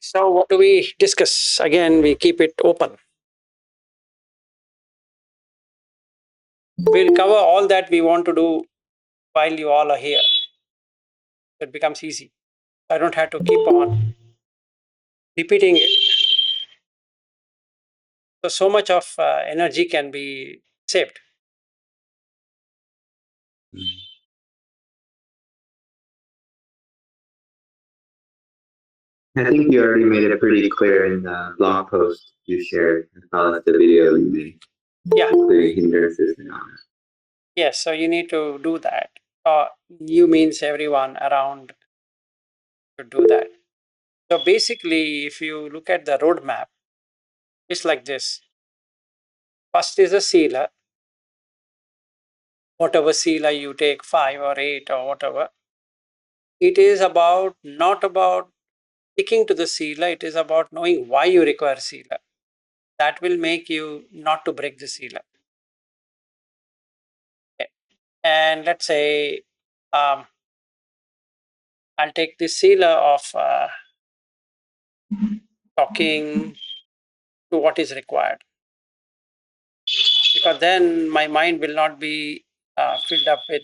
So what do we discuss? Again, we keep it open. We'll cover all that we want to do while you all are here. It becomes easy. I don't have to keep on repeating it. So much of energy can be saved. I think you already made it pretty clear in the blog post you shared, as well as the video you made. Yeah. Clearing hindrances and all that. Yes, so you need to do that. You means everyone around to do that. So basically, if you look at the roadmap, it's like this. First is a Sīla. Whatever Sīla you take, 5 or 8 or whatever, it is about not about sticking to the Sīla, it is about knowing why you require Sīla. That will make you not to break the Sīla. Okay. And let's say I'll take this Sīla of talking to what is required, because then my mind will not be filled up with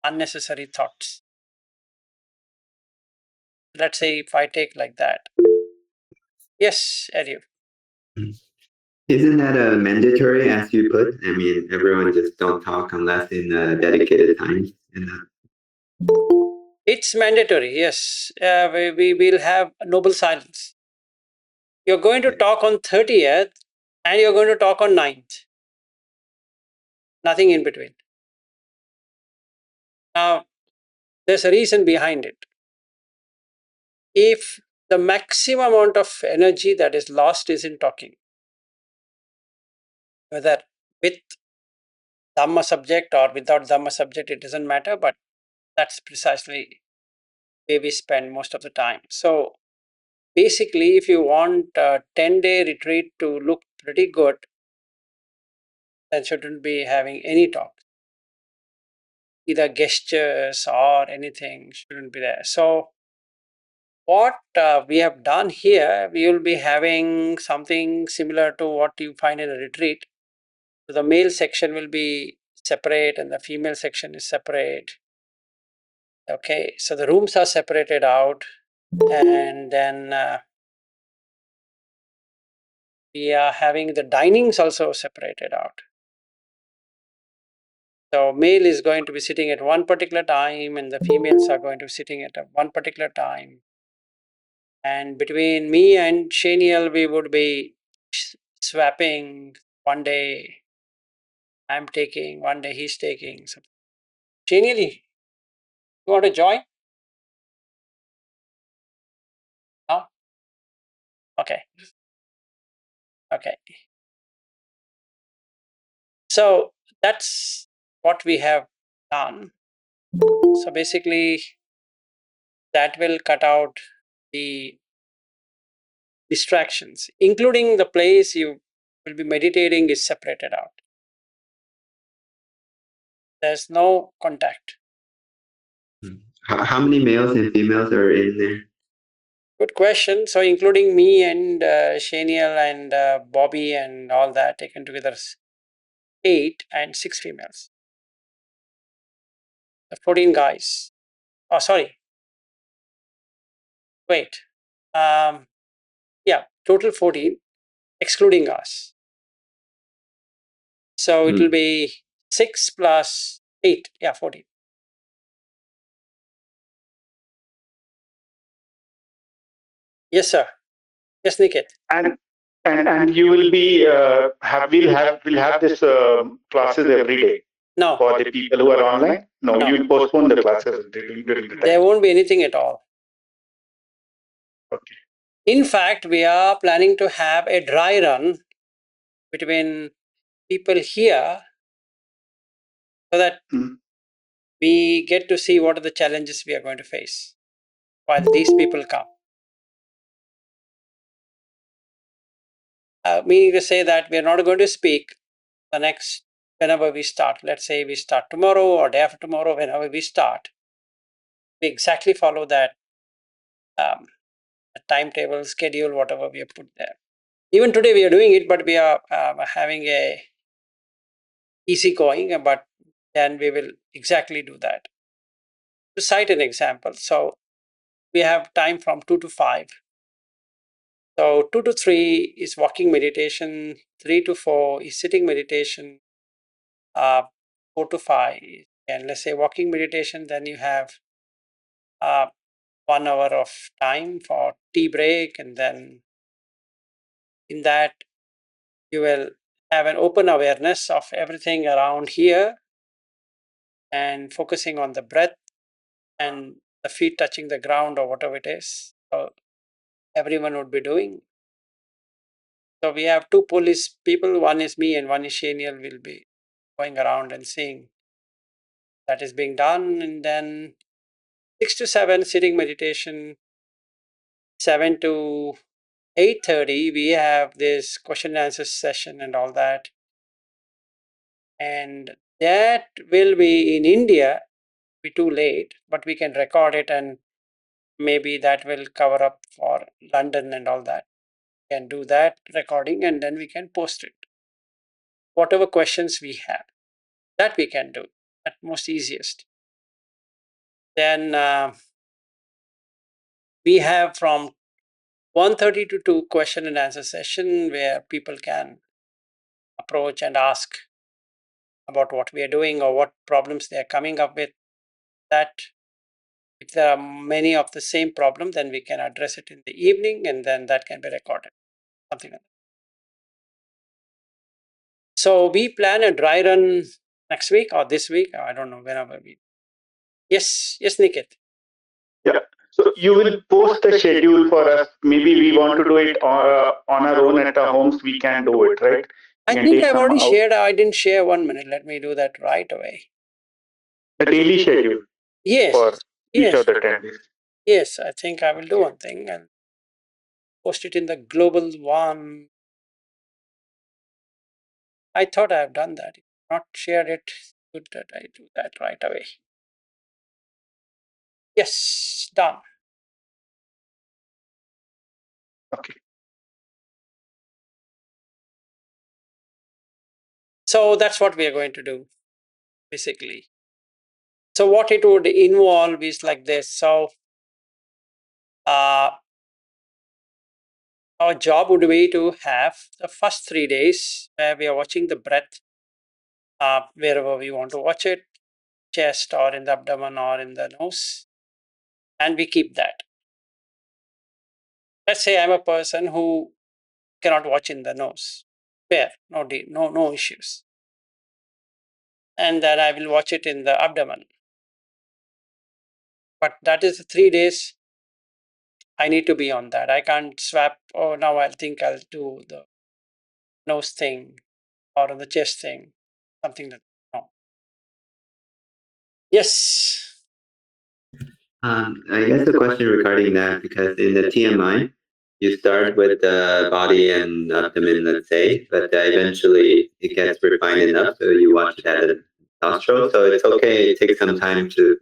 unnecessary thoughts. Let's say if I take like that. Yes, Ariel. Isn't that a mandatory, as you put? I mean, everyone just don't talk unless in dedicated times. It's mandatory, yes. We will have noble silence. You're going to talk on 30th and you're going to talk on 9th. Nothing in between. Now, there's a reason behind it. If the maximum amount of energy that is lost is in talking, whether with Dhamma subject or without Dhamma subject, it doesn't matter, but that's precisely where we spend most of the time. So basically, if you want a 10-day retreat to look pretty good, then shouldn't be having any talk. Either gestures or anything shouldn't be there. So what we have done here, we will be having something similar to what you find in a retreat. So the male section will be separate and the female section is separate. Okay, so the rooms are separated out, and then we are having the dinings also separated out. So male is going to be sitting at one particular time and the females are going to be sitting at one particular time. And between me and Shaniel, we would be swapping. One day I'm taking, one day he's taking. So, Shaniel, you want to join? No? Okay. Okay. So that's what we have done. So basically, that will cut out the distractions, including the place you will be meditating is separated out. There's no contact. How many males and females are in there? Good question. So including me and Shaniel and Bobby and all that taken together, 8 and 6 females. 14 guys. Oh, sorry. Wait. Yeah, total 14, excluding us. So it will be 6 plus 8. Yeah, 14. Yes, sir. Yes, Niket. And you will be will have this classes every day. No. For the people who are online? No, you will postpone the classes during the time. There won't be anything at all. Okay. In fact, we are planning to have a dry run between people here so that we get to see what are the challenges we are going to face while these people come. Meaning to say that we are not going to speak the next, whenever we start. Let's say we start tomorrow or day after tomorrow, whenever we start. We exactly follow that the timetable, schedule, whatever we have put there. Even today we are doing it, but we are having a easy going, but then we will exactly do that. To cite an example, so we have time from 2 to 5. So 2 to 3 is walking meditation, 3 to 4 is sitting meditation, 4 to 5, and let's say walking meditation, then you have 1 hour of time for tea break, and then in that you will have an open awareness of everything around here and focusing on the breath and the feet touching the ground or whatever it is. So everyone would be doing. So we have 2 police people, one is me and one is Shaniel, will be going around and seeing that is being done. And then 6 to 7 sitting meditation, 7 to 8:30 we have this question and answer session and all that. And that will be in India, be too late, but we can record it and maybe that will cover up for London and all that. We can do that recording and then we can post it. Whatever questions we have, that we can do at most easiest. Then we have from 1:30 to 2 question and answer session where people can approach and ask about what we are doing or what problems they are coming up with. That if there are many of the same problem, then we can address it in the evening and then that can be recorded, something like that. So we plan a dry run next week or this week, I don't know, whenever we. Yes, Niket. Yeah. So you will post the schedule for us. Maybe we want to do it on our own at our homes. We can do it, right? I think I've already shared. I didn't share. 1 minute. Let me do that right away. A daily schedule. Yes. For each of the 10 days. Yes, I think I will do one thing and post it in the global one. I thought I have done that. If not shared it, good that I do that right away. Yes, done. Okay. So that's what we are going to do, basically. So what it would involve is like this. So our job would be to have the first 3 days where we are watching the breath wherever we want to watch it, chest or in the abdomen or in the nose, and we keep that. Let's say I'm a person who cannot watch in the nose. Fair, no issues. And then I will watch it in the abdomen. But that is the 3 days I need to be on that. I can't swap, oh, now I think I'll do the nose thing or the chest thing, something like that. No. Yes. I guess a question regarding that, because in the TMI, you start with the body and abdomen, let's say, but eventually it gets refined enough, so you watch it at the nostril. So it's okay, it takes some time to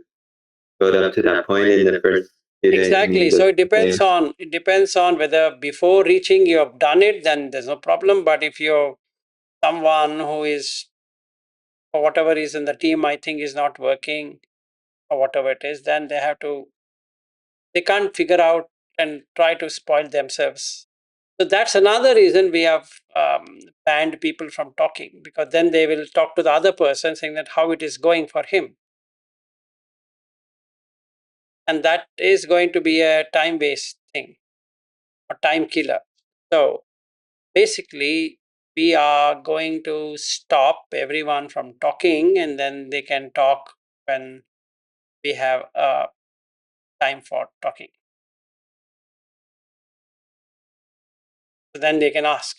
go up to that point in the first few days. Exactly. So it depends on whether before reaching you have done it, then there's no problem. But if you're someone who is, for whatever reason, the team I think is not working or whatever it is, then they can't figure out and try to spoil themselves. So that's another reason we have banned people from talking, because then they will talk to the other person saying that how it is going for him. And that is going to be a time-based thing, a time killer. So basically, we are going to stop everyone from talking and then they can talk when we have time for talking. So then they can ask.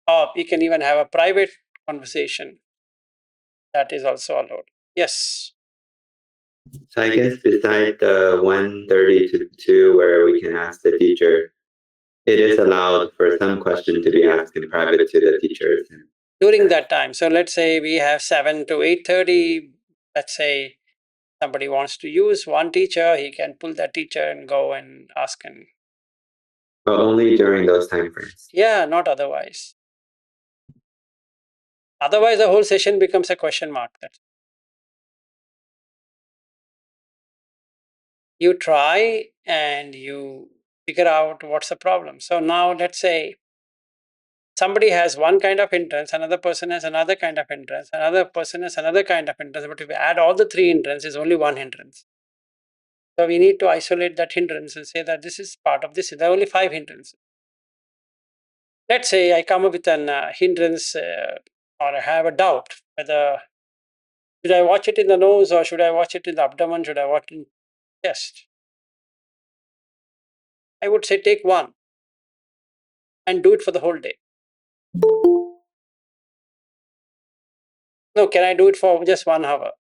Or we can even have a private conversation. That is also allowed. Yes. So I guess beside the 1:30 to 2 where we can ask the teacher, it is allowed for some question to be asked in private to the teachers. During that time. So let's say we have 7 to 8:30. Let's say somebody wants to use one teacher, he can pull that teacher and go and ask and But only during those time frames. Yeah, not otherwise. Otherwise, the whole session becomes a question mark. You try and you figure out what's the problem. So now let's say somebody has one kind of hindrance, another person has another kind of hindrance, another person has another kind of hindrance, but if we add all the three hindrances, only one hindrance. So we need to isolate that hindrance and say that this is part of this. There are only 5 hindrances. Let's say I come up with an hindrance or I have a doubt whether should I watch it in the nose or should I watch it in the abdomen, should I watch it in the chest? I would say take one and do it for the whole day. No, can I do it for just 1 hour?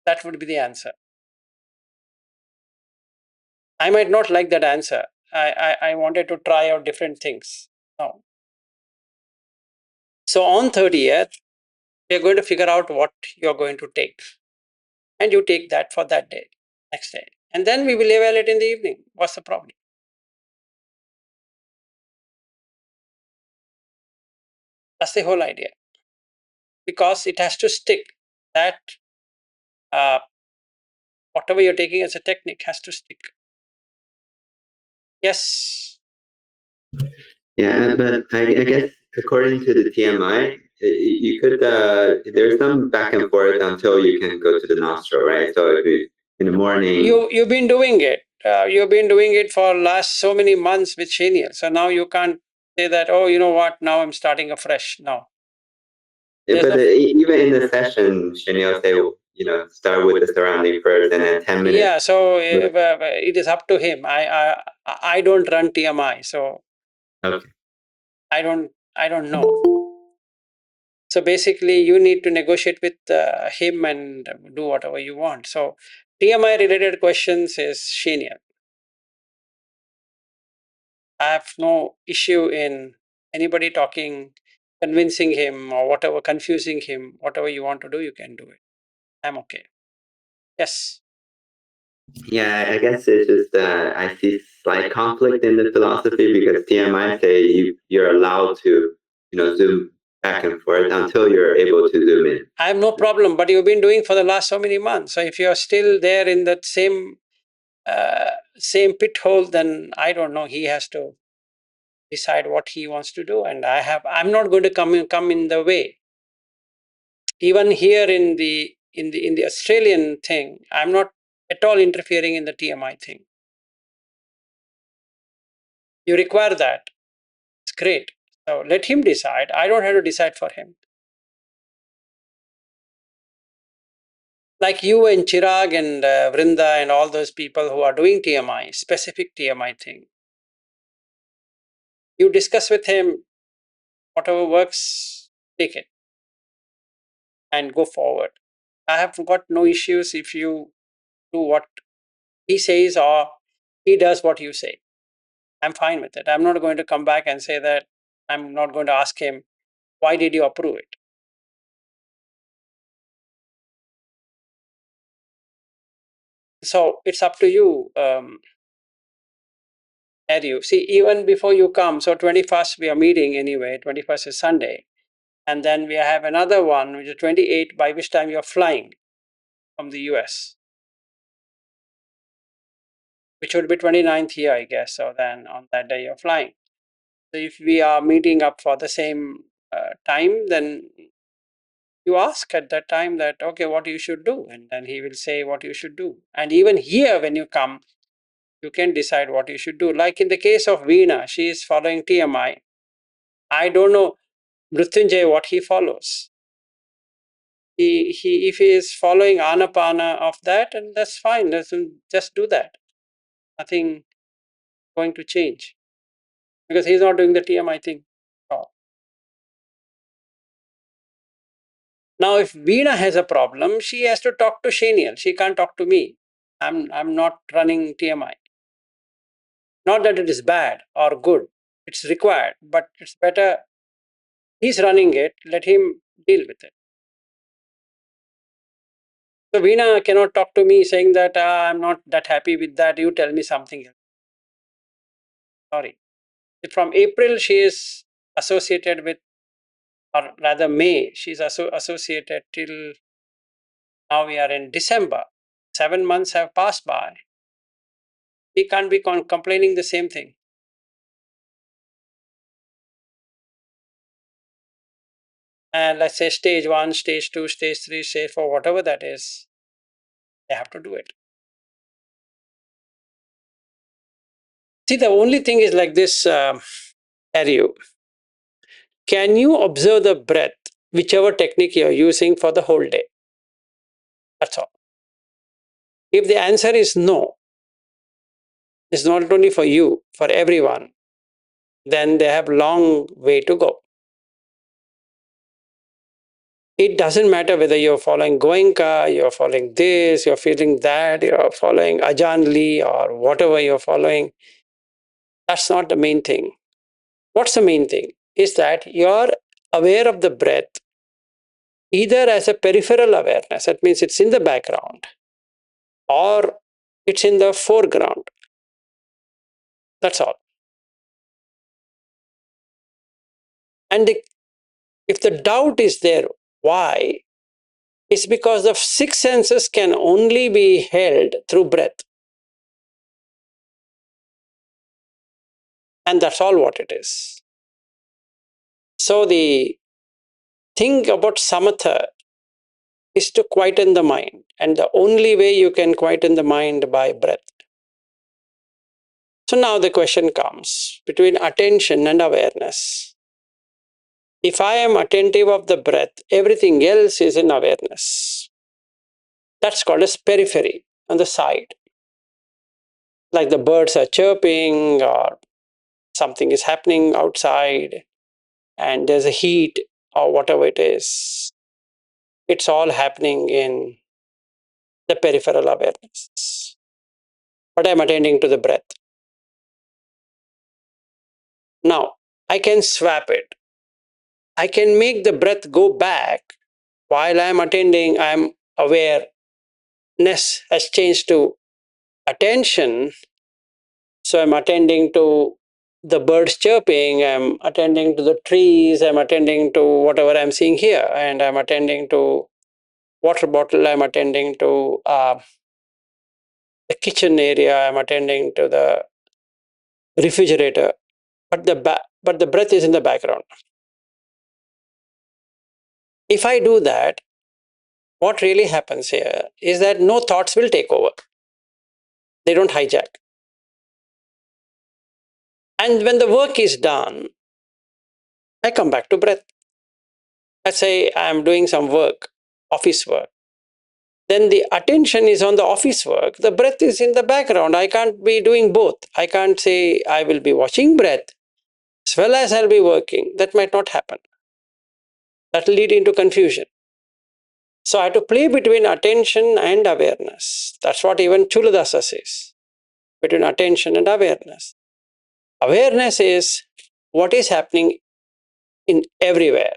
That would be the answer. I might not like that answer. I wanted to try out different things. No. So on 30th, we are going to figure out what you're going to take. And you take that for that day, next day. And then we will evaluate in the evening. What's the problem? That's the whole idea. Because it has to stick. That whatever you're taking as a technique has to stick. Yes. Yeah, but I guess according to the TMI, you could there's some back and forth until you can go to the nostril, right? So if you, in the morning, you've been doing it. You've been doing it for last so many months with Sheniel. So now you can't say that, oh, you know what, now I'm starting afresh. No. Yeah, but even in the session, Shani say, start with the surrounding first and then 10 minutes. Yeah, so it is up to him. I don't run TMI, so Okay. I don't know. So basically, you need to negotiate with him and do whatever you want. So TMI related questions is Sheniel. I have no issue in anybody talking, convincing him or whatever, confusing him, whatever you want to do, you can do it. I'm okay. Yes. Yeah, I guess it's just I see slight conflict in the philosophy because TMI say you're allowed to, zoom back and forth until you're able to zoom in. I have no problem, but you've been doing for the last so many months. So if you're still there in that same pit hole, then I don't know. He has to decide what he wants to do, and I'm not going to come in the way. Even here in the Australian thing, I'm not at all interfering in the TMI thing. You require that. It's great. So let him decide. I don't have to decide for him. Like you and Chirag and Vrinda and all those people who are doing TMI, specific TMI thing. You discuss with him, whatever works, take it and go forward. I have got no issues if you do what he says or he does what you say. I'm fine with it. I'm not going to come back and say that I'm not going to ask him, why did you approve it? So it's up to you. You see, even before you come, so 21st we are meeting anyway, 21st is Sunday. And then we have another one, which is 28th, by which time you're flying from the US, which would be 29th here, I guess. So then on that day you're flying. So if we are meeting up for the same time, then you ask at that time that, okay, what you should do. And then he will say what you should do. And even here, when you come, you can decide what you should do. Like in the case of Veena, she is following TMI. I don't know Mrityunjay what he follows. If he is following Anapana of that, and that's fine. Just do that. Nothing going to change because he's not doing the TMI thing. Now, if Veena has a problem, she has to talk to Sheniel. She can't talk to me. I'm not running TMI. Not that it is bad or good. It's required, but it's better. He's running it. Let him deal with it. So Veena cannot talk to me saying that I'm not that happy with that. You tell me something else. Sorry. From April, she is associated with, or rather May, she's associated till now we are in December. 7 months have passed by. We can't be complaining the same thing. And let's say stage 1, stage 2, stage 3, stage 4, whatever that is, they have to do it. See, the only thing is like this, Ariu. Can you observe the breath, whichever technique you're using for the whole day? That's all. If the answer is no, it's not only for you, for everyone, then they have long way to go. It doesn't matter whether you're following Goenka, you're following this, you're feeling that, you're following Ajahn Lee or whatever you're following. That's not the main thing. What's the main thing? Is that you're aware of the breath either as a peripheral awareness, that means it's in the background, or it's in the foreground. That's all. And if the doubt is there, why? It's because the six senses can only be held through breath. And that's all what it is. So the thing about samatha is to quieten the mind. And the only way you can quieten the mind by breath. So now the question comes between attention and awareness. If I am attentive of the breath, everything else is in awareness. That's called as periphery on the side. Like the birds are chirping or something is happening outside and there's a heat or whatever it is. It's all happening in the peripheral awareness. But I'm attending to the breath. Now, I can swap it. I can make the breath go back while I'm attending, I'm awareness has changed to attention. So I'm attending to the birds chirping, I'm attending to the trees, I'm attending to whatever I'm seeing here, and I'm attending to water bottle, I'm attending to the kitchen area, I'm attending to the refrigerator, but the breath is in the background. If I do that, what really happens here is that no thoughts will take over. They don't hijack. And when the work is done, I come back to breath. Let's say I'm doing some work, office work. Then the attention is on the office work. The breath is in the background. I can't be doing both. I can't say I will be watching breath as well as I'll be working. That might not happen. That will lead into confusion. So I have to play between attention and awareness. That's what even Chuladasa says, between attention and awareness. Awareness is what is happening in everywhere.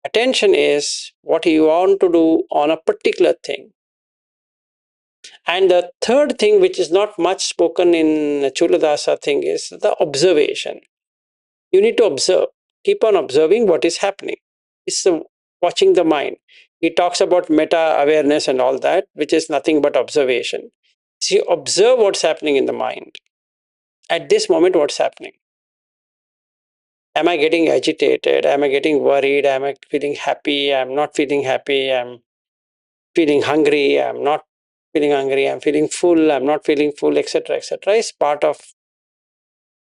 Attention is what you want to do on a particular thing. And the third thing, which is not much spoken in Chuladasa thing, is the observation. You need to observe. Keep on observing what is happening. It's watching the mind. He talks about meta awareness and all that, which is nothing but observation. So you observe what's happening in the mind. At this moment, what's happening? Am I getting agitated? Am I getting worried? Am I feeling happy? I'm not feeling happy. I'm feeling hungry. I'm not feeling hungry. I'm feeling full. I'm not feeling full, etc., etc. is part of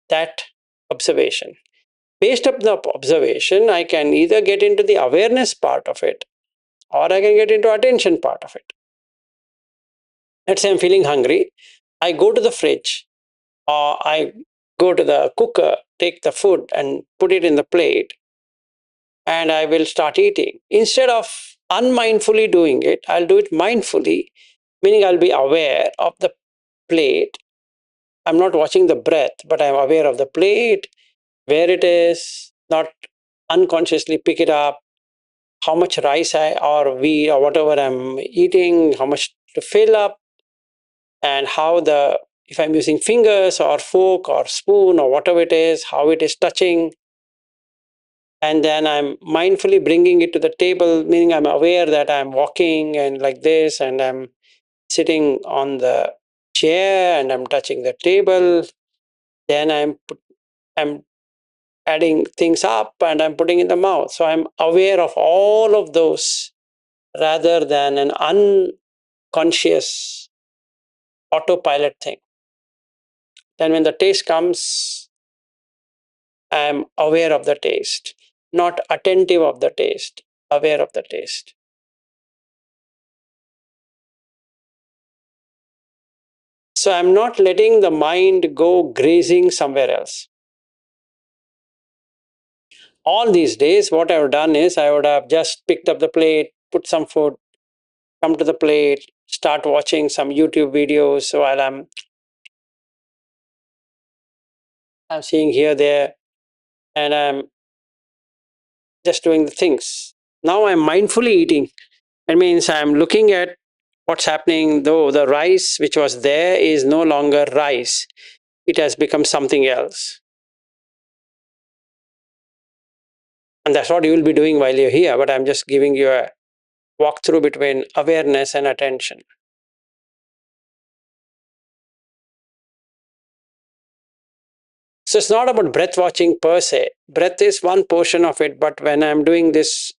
that observation. Based on the observation, I can either get into the awareness part of it or I can get into attention part of it. Let's say I'm feeling hungry. I go to the fridge or I go to the cooker, take the food and put it in the plate and I will start eating. Instead of unmindfully doing it, I'll do it mindfully, meaning I'll be aware of the plate. I'm not watching the breath, but I'm aware of the plate, where it is, not unconsciously pick it up, how much rice or wheat or whatever I'm eating, how much to fill up, and if I'm using fingers or fork or spoon or whatever it is, how it is touching. And then I'm mindfully bringing it to the table, meaning I'm aware that I'm walking and like this, and I'm sitting on the chair and I'm touching the table. Then I'm adding things up and I'm putting in the mouth. So I'm aware of all of those rather than an unconscious autopilot thing. Then when the taste comes, I'm aware of the taste, not attentive of the taste, aware of the taste. So I'm not letting the mind go grazing somewhere else. All these days, what I've done is I would have just picked up the plate, put some food, come to the plate, start watching some YouTube videos while I'm seeing here, there, and I'm just doing the things. Now I'm mindfully eating. It means I'm looking at what's happening, though the rice which was there is no longer rice. It has become something else. And that's what you will be doing while you're here, but I'm just giving you a walkthrough between awareness and attention. So it's not about breath watching per se. Breath is one portion of it, but when I'm doing this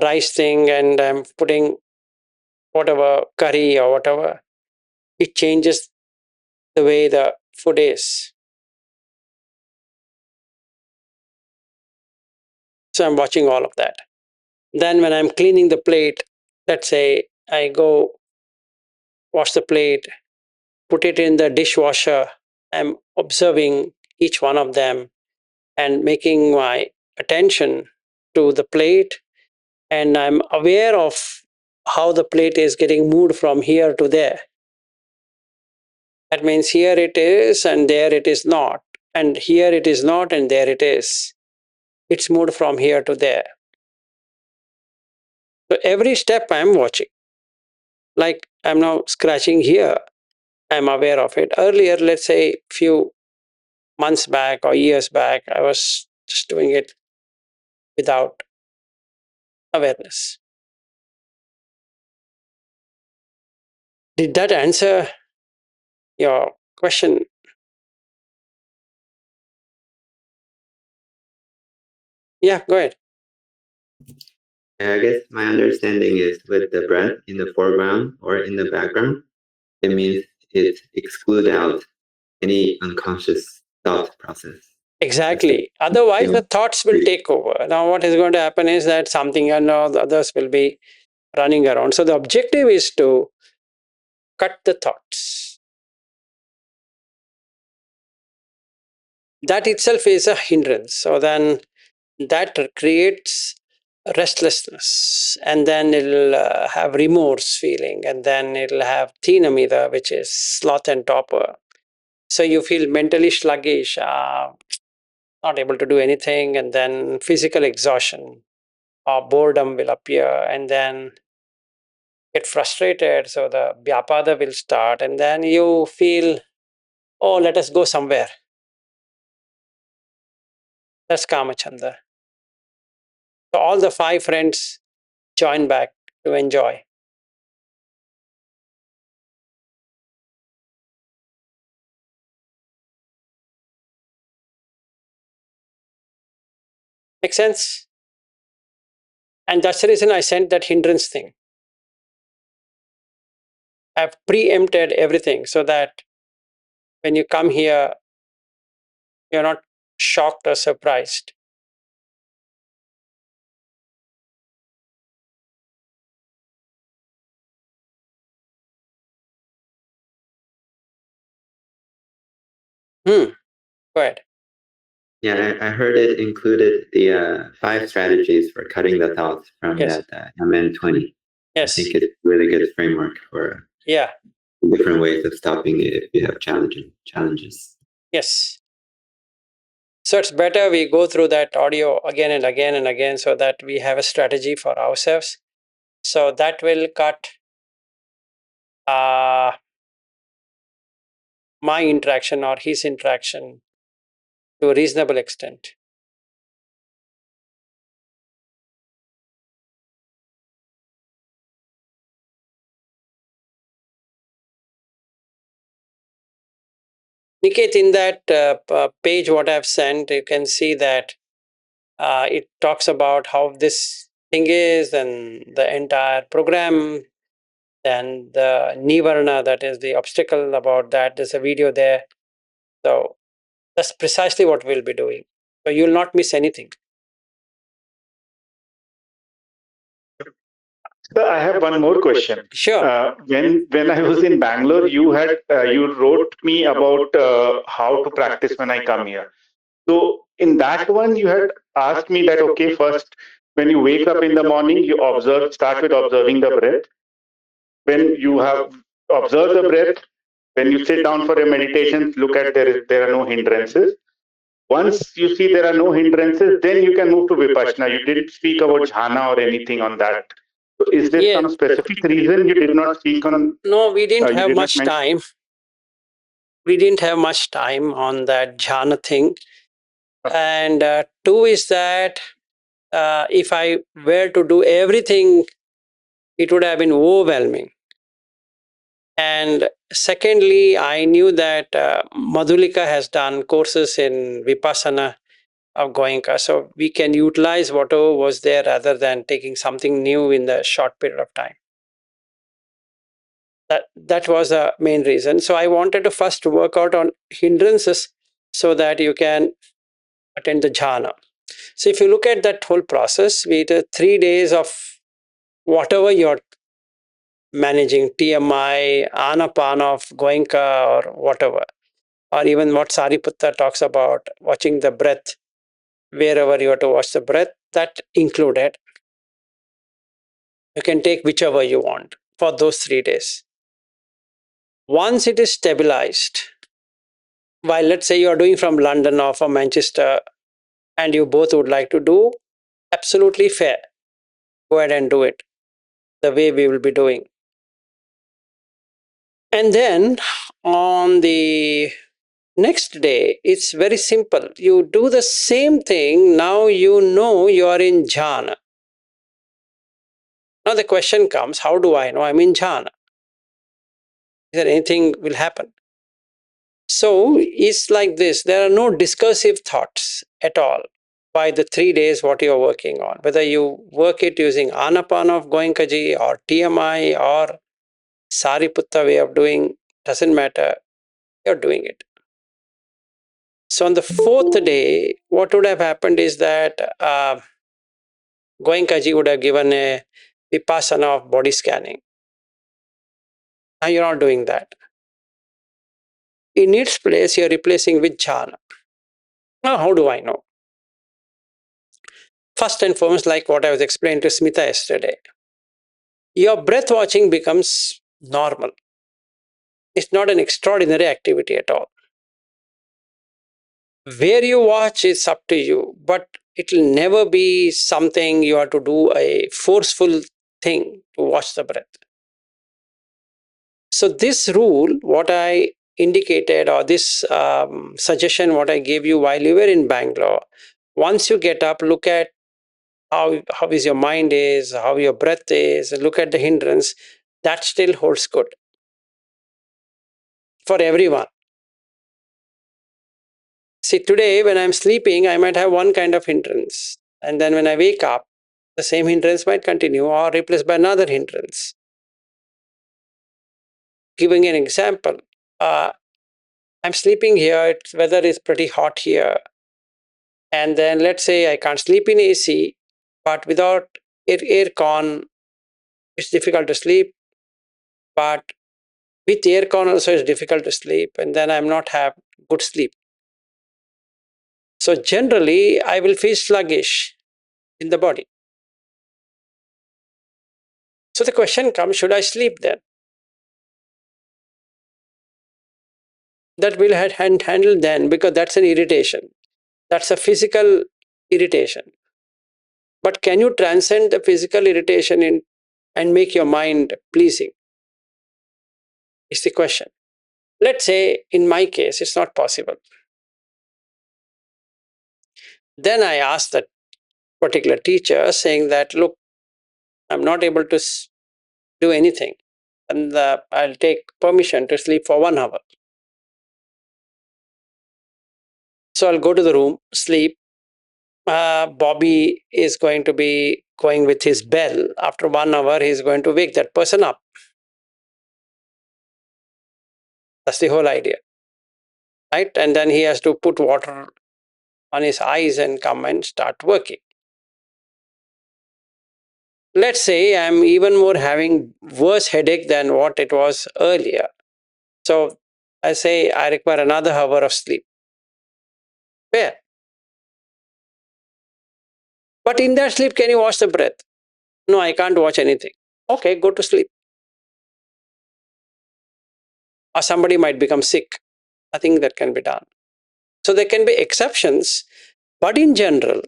rice thing and I'm putting whatever curry or whatever, it changes the way the food is. So I'm watching all of that. Then when I'm cleaning the plate, let's say I go wash the plate, put it in the dishwasher, I'm observing each one of them and making my attention to the plate, and I'm aware of how the plate is getting moved from here to there. That means here it is and there it is not, and here it is not and there it is. It's moved from here to there. So every step I'm watching. Like I'm now scratching here, I'm aware of it. Earlier, let's say few months back or years back, I was just doing it without awareness. Did that answer your question? Yeah, go ahead. I guess my understanding is with the breath in the foreground or in the background, it means it excludes out any unconscious thought process. Exactly. Otherwise, the thoughts will take over. Now, what is going to happen is that something and the others will be running around. So the objective is to cut the thoughts. That itself is a hindrance. So then that creates restlessness, and then it'll have remorse feeling, and then it'll have thinamida, which is sloth and torpor. So you feel mentally sluggish, not able to do anything, and then physical exhaustion or boredom will appear, and then get frustrated. So the vyapada will start, and then you feel, oh, let us go somewhere. That's kamachanda. So all the five friends join back to enjoy. Make sense? And that's the reason I sent that hindrance thing. I've preempted everything so that when you come here, you're not shocked or surprised. Go ahead. Yeah, I heard it included the 5 strategies for cutting the thoughts from Yes. that MN20. Yes. I think it's a really good framework for Yeah. different ways of stopping it if you have challenges. Yes. So it's better we go through that audio again and again and again so that we have a strategy for ourselves. So that will cut my interaction or his interaction to a reasonable extent. Niket, in that page what I've sent, you can see that it talks about how this thing is and the entire program and the nivarna, that is the obstacle about that. There's a video there. So that's precisely what we'll be doing. So you'll not miss anything. So I have one more question. Sure. When I was in Bangalore, you wrote me about how to practice when I come here. So in that one, you had asked me that okay, first when you wake up in the morning, you start with observing the breath. When you have observed the breath, when you sit down for a meditation, look at there are no hindrances. Once you see there are no hindrances, then you can move to vipassana. You didn't speak about jhana or anything on that. So is there some specific reason you did not speak on? No, we didn't have much time. We didn't have much time on that jhana thing. And two is that if I were to do everything, it would have been overwhelming. And secondly, I knew that Madhulika has done courses in Vipassana of Goenka, so we can utilize whatever was there rather than taking something new in the short period of time. That was the main reason. So I wanted to first work out on hindrances so that you can attend the jhana. So if you look at that whole process, we did 3 days of whatever you're managing, TMI, Anapana of Goenka or whatever, or even what Sariputta talks about, watching the breath, wherever you have to watch the breath, that included. You can take whichever you want for those 3 days. Once it is stabilized, while let's say you are doing from London or from Manchester and you both would like to do, absolutely fair. Go ahead and do it the way we will be doing. And then on the next day, it's very simple. You do the same thing. Now you know you are in jhana. Now the question comes, how do I know I'm in jhana? Is there anything will happen? So it's like this. There are no discursive thoughts at all by the 3 days what you're working on. Whether you work it using Anapana of Goenkaji or TMI or Sariputta way of doing, doesn't matter. You're doing it. So on the 4th day, what would have happened is that Goenkaji would have given a vipassana of body scanning. Now you're not doing that. In its place, you're replacing with jhana. Now, how do I know? First and foremost, like what I was explaining to Smita yesterday, your breath watching becomes normal. It's not an extraordinary activity at all. Where you watch is up to you, but it will never be something you have to do a forceful thing to watch the breath. So this rule, what I indicated, or this suggestion, what I gave you while you were in Bangalore, once you get up, look at how is your mind is, how your breath is, look at the hindrance, that still holds good for everyone. See, today when I'm sleeping, I might have one kind of hindrance. And then when I wake up, the same hindrance might continue or replaced by another hindrance. Giving an example, I'm sleeping here, weather is pretty hot here. And then let's say I can't sleep in AC, but without air con, it's difficult to sleep. But with air con also, it's difficult to sleep. And then I'm not have good sleep. So generally, I will feel sluggish in the body. So the question comes, should I sleep then? That will handle then, because that's an irritation. That's a physical irritation. But can you transcend the physical irritation and make your mind pleasing? Is the question. Let's say in my case, it's not possible. Then I asked that particular teacher saying that, look, I'm not able to do anything. And I'll take permission to sleep for 1 hour. So I'll go to the room, sleep. Bobby is going to be going with his bell. After 1 hour, he's going to wake that person up. That's the whole idea. Right? And then he has to put water on his eyes and come and start working. Let's say I'm even more having worse headache than what it was earlier. So I say I require another hour of sleep. Fair. But in that sleep, can you watch the breath? No, I can't watch anything. Okay, go to sleep. Or somebody might become sick. I think that can be done. So there can be exceptions, but in general,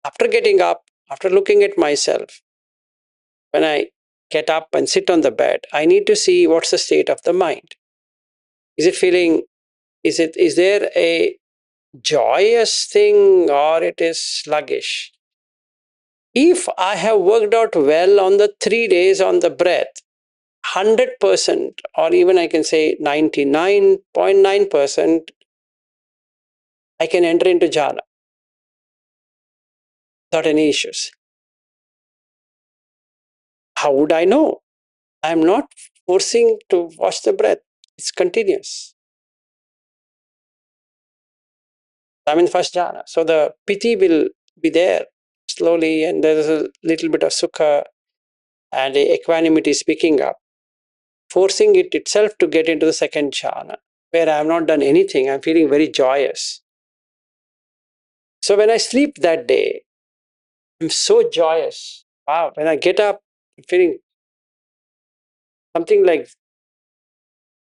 after getting up, after looking at myself, when I get up and sit on the bed, I need to see what's the state of the mind. Is it feeling, is there a joyous thing or it is sluggish? If I have worked out well on the 3 days on the breath, 100%, or even I can say 99.9%, I can enter into jhana without any issues. How would I know? I'm not forcing to watch the breath. It's continuous. I'm in first jhana. So the piti will be there slowly, and there's a little bit of sukha, and the equanimity is picking up, forcing it itself to get into the second jhana, where I have not done anything. I'm feeling very joyous. So when I sleep that day, I'm so joyous. Wow, when I get up, I'm feeling something like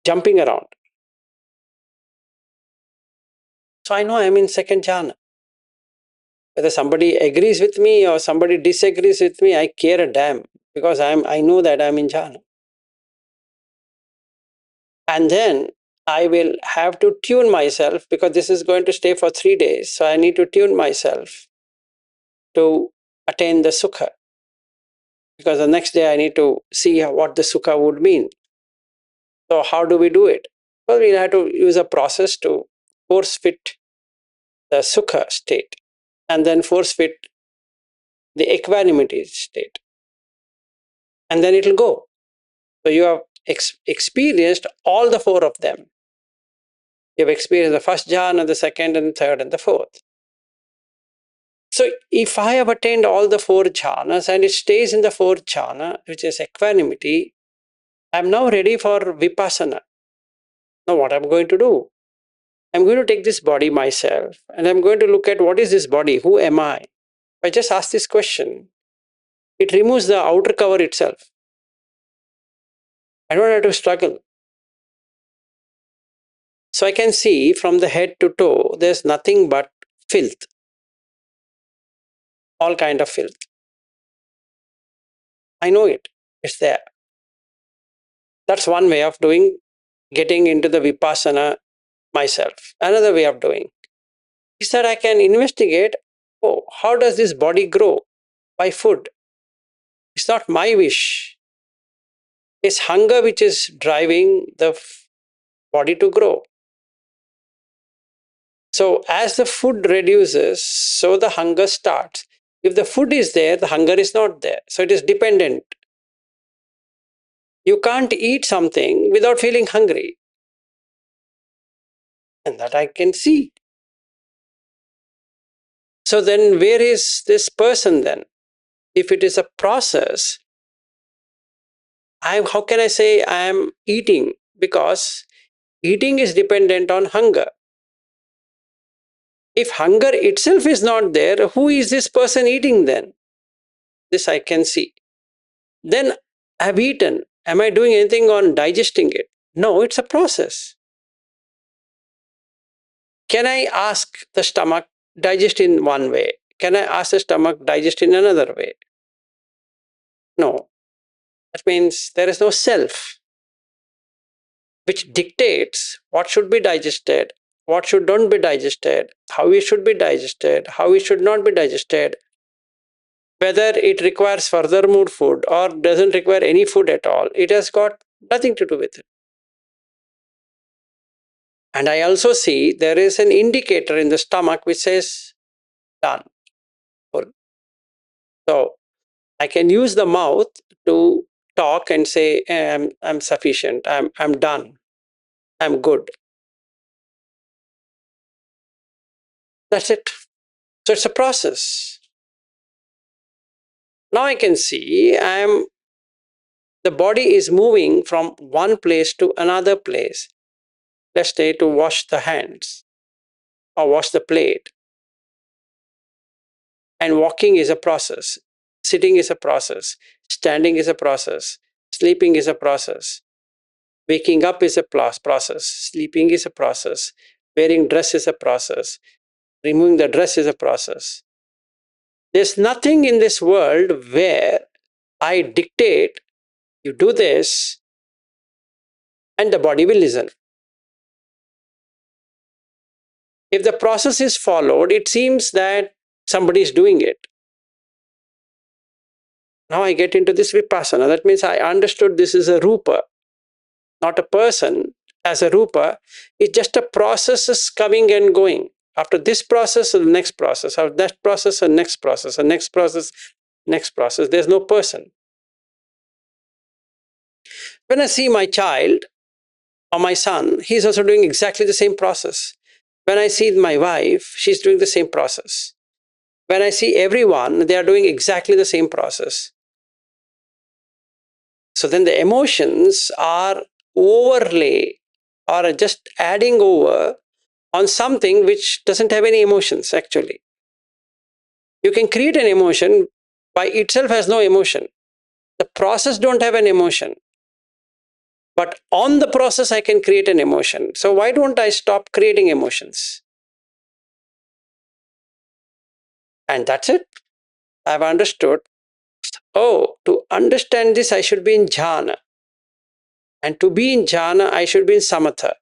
jumping around. So I know I'm in second jhana. Whether somebody agrees with me or somebody disagrees with me, I care a damn, because I know that I'm in jhana. And then I will have to tune myself, because this is going to stay for 3 days. So I need to tune myself to attain the sukha, because the next day I need to see what the sukha would mean. So how do we do it? Well, we'll have to use a process to force fit the sukha state and then force fit the equanimity state. And then it'll go. So you have experienced all the 4 of them. You have experienced the first jhana, the second and third and the fourth. So if I have attained all the 4 jhanas and it stays in the 4th jhana, which is equanimity, I'm now ready for vipassana. Now what I'm going to do? I'm going to take this body myself and I'm going to look at what is this body? Who am I? If I just ask this question, it removes the outer cover itself. I don't have to struggle. So I can see from the head to toe, there's nothing but filth. All kind of filth. I know it. It's there. That's one way of getting into the vipassana myself. Another way of doing is that I can investigate, oh, how does this body grow? By food. It's not my wish. It's hunger which is driving the body to grow. So as the food reduces, so the hunger starts. If the food is there, the hunger is not there. So it is dependent. You can't eat something without feeling hungry. And that I can see. So then where is this person then? If it is a process, how can I say I am eating? Because eating is dependent on hunger. If hunger itself is not there, who is this person eating then? This I can see. Then I have eaten. Am I doing anything on digesting it? No, it's a process. Can I ask the stomach, digest in one way? Can I ask the stomach, digest in another way? No. That means there is no self which dictates what should be digested, what should not be digested, how it should be digested, how it should not be digested, whether it requires further more food or doesn't require any food at all. It has got nothing to do with it. And I also see there is an indicator in the stomach which says done, full. So I can use the mouth to talk and say, I'm sufficient, I'm done, I'm good. That's it. So it's a process. Now I can see the body is moving from one place to another place. Let's say to wash the hands or wash the plate. And walking is a process. Sitting is a process. Standing is a process. Sleeping is a process. Waking up is a process. Sleeping is a process. Wearing dress is a process. Removing the dress is a process. There's nothing in this world where I dictate, you do this, and the body will listen. If the process is followed, it seems that somebody is doing it. Now I get into this vipassana. That means I understood this is a rupa, not a person. As a rupa, it's just a process is coming and going. After this process, the next process. After that process, the next process. The next process, next process. There's no person. When I see my child or my son, he's also doing exactly the same process. When I see my wife, she's doing the same process. When I see everyone, they are doing exactly the same process. So then the emotions are overlay or just adding over on something which doesn't have any emotions actually. You can create an emotion by itself has no emotion. The process don't have an emotion. But on the process I can create an emotion. So why don't I stop creating emotions? And that's it. I've understood. Oh, to understand this I should be in jhana. And to be in jhana I should be in samatha.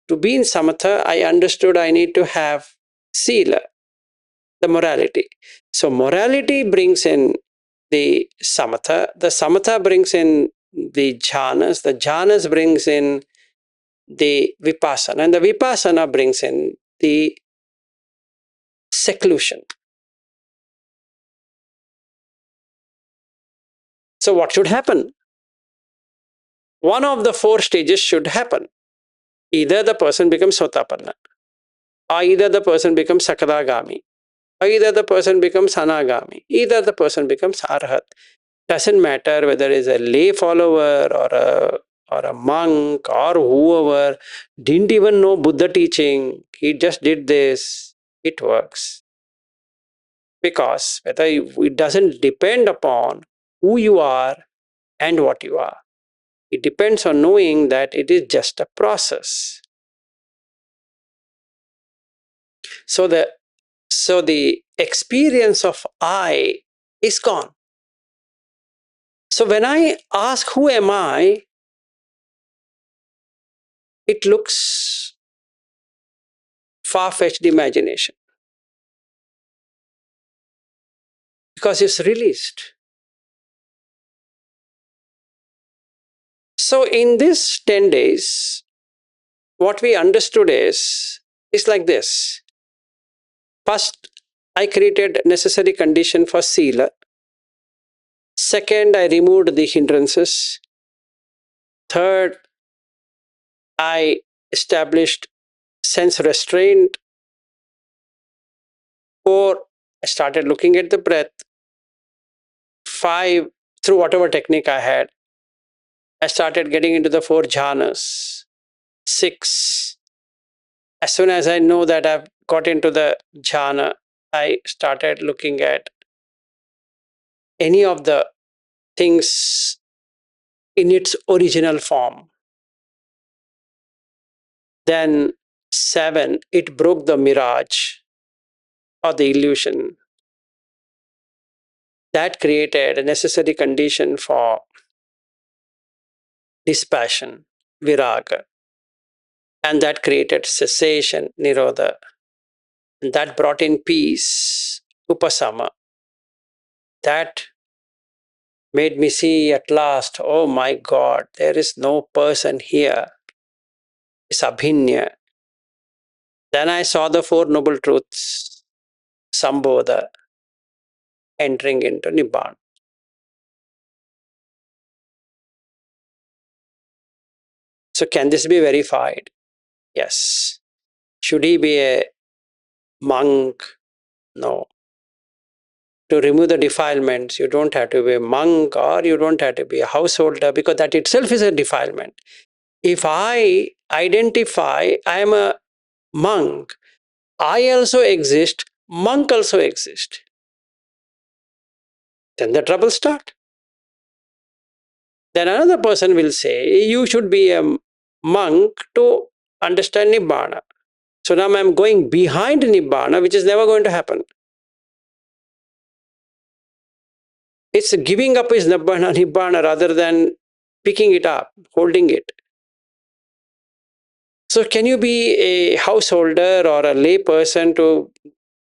To be in samatha, I understood I need to have Sīla, the morality. So morality brings in the samatha brings in the jhānas brings in the vipassana, and the vipassana brings in the seclusion. So what should happen? One of the four stages should happen. Either the person becomes sotapanna, or either the person becomes sakadagami, or either the person becomes anagami, either the person becomes arhat. Doesn't matter whether it's a lay follower or a monk or whoever didn't even know Buddha teaching, he just did this, it works. Because whether it doesn't depend upon who you are and what you are. It depends on knowing that it is just a process. So the experience of I is gone. So when I ask who am I, it looks far-fetched imagination. Because it's released. So in this 10 days, what we understood is like this. First, I created necessary condition for Sīla. Second, I removed the hindrances. Third, I established sense restraint. 4, I started looking at the breath. 5, through whatever technique I had, I started getting into the 4 jhānas. 6, as soon as I know that I've got into the jhana, I started looking at any of the things in its original form. Then 7, it broke the mirage or the illusion. That created a necessary condition for dispassion, viraga. And that created cessation, nirodha. And that brought in peace, upasama. That made me see at last, oh my God, there is no person here. It's abhinya. Then I saw the Four Noble Truths, sambodha, entering into nibbana. So can this be verified? Yes. Should he be a monk? No. To remove the defilements, you don't have to be a monk or you don't have to be a householder, because that itself is a defilement. If I identify I am a monk, I also exist, monk also exists. Then the trouble starts. Then another person will say, you should be a monk to understand Nibbana. So now I'm going behind Nibbana, which is never going to happen. It's giving up is Nibbana rather than picking it up, holding it. So can you be a householder or a lay person to,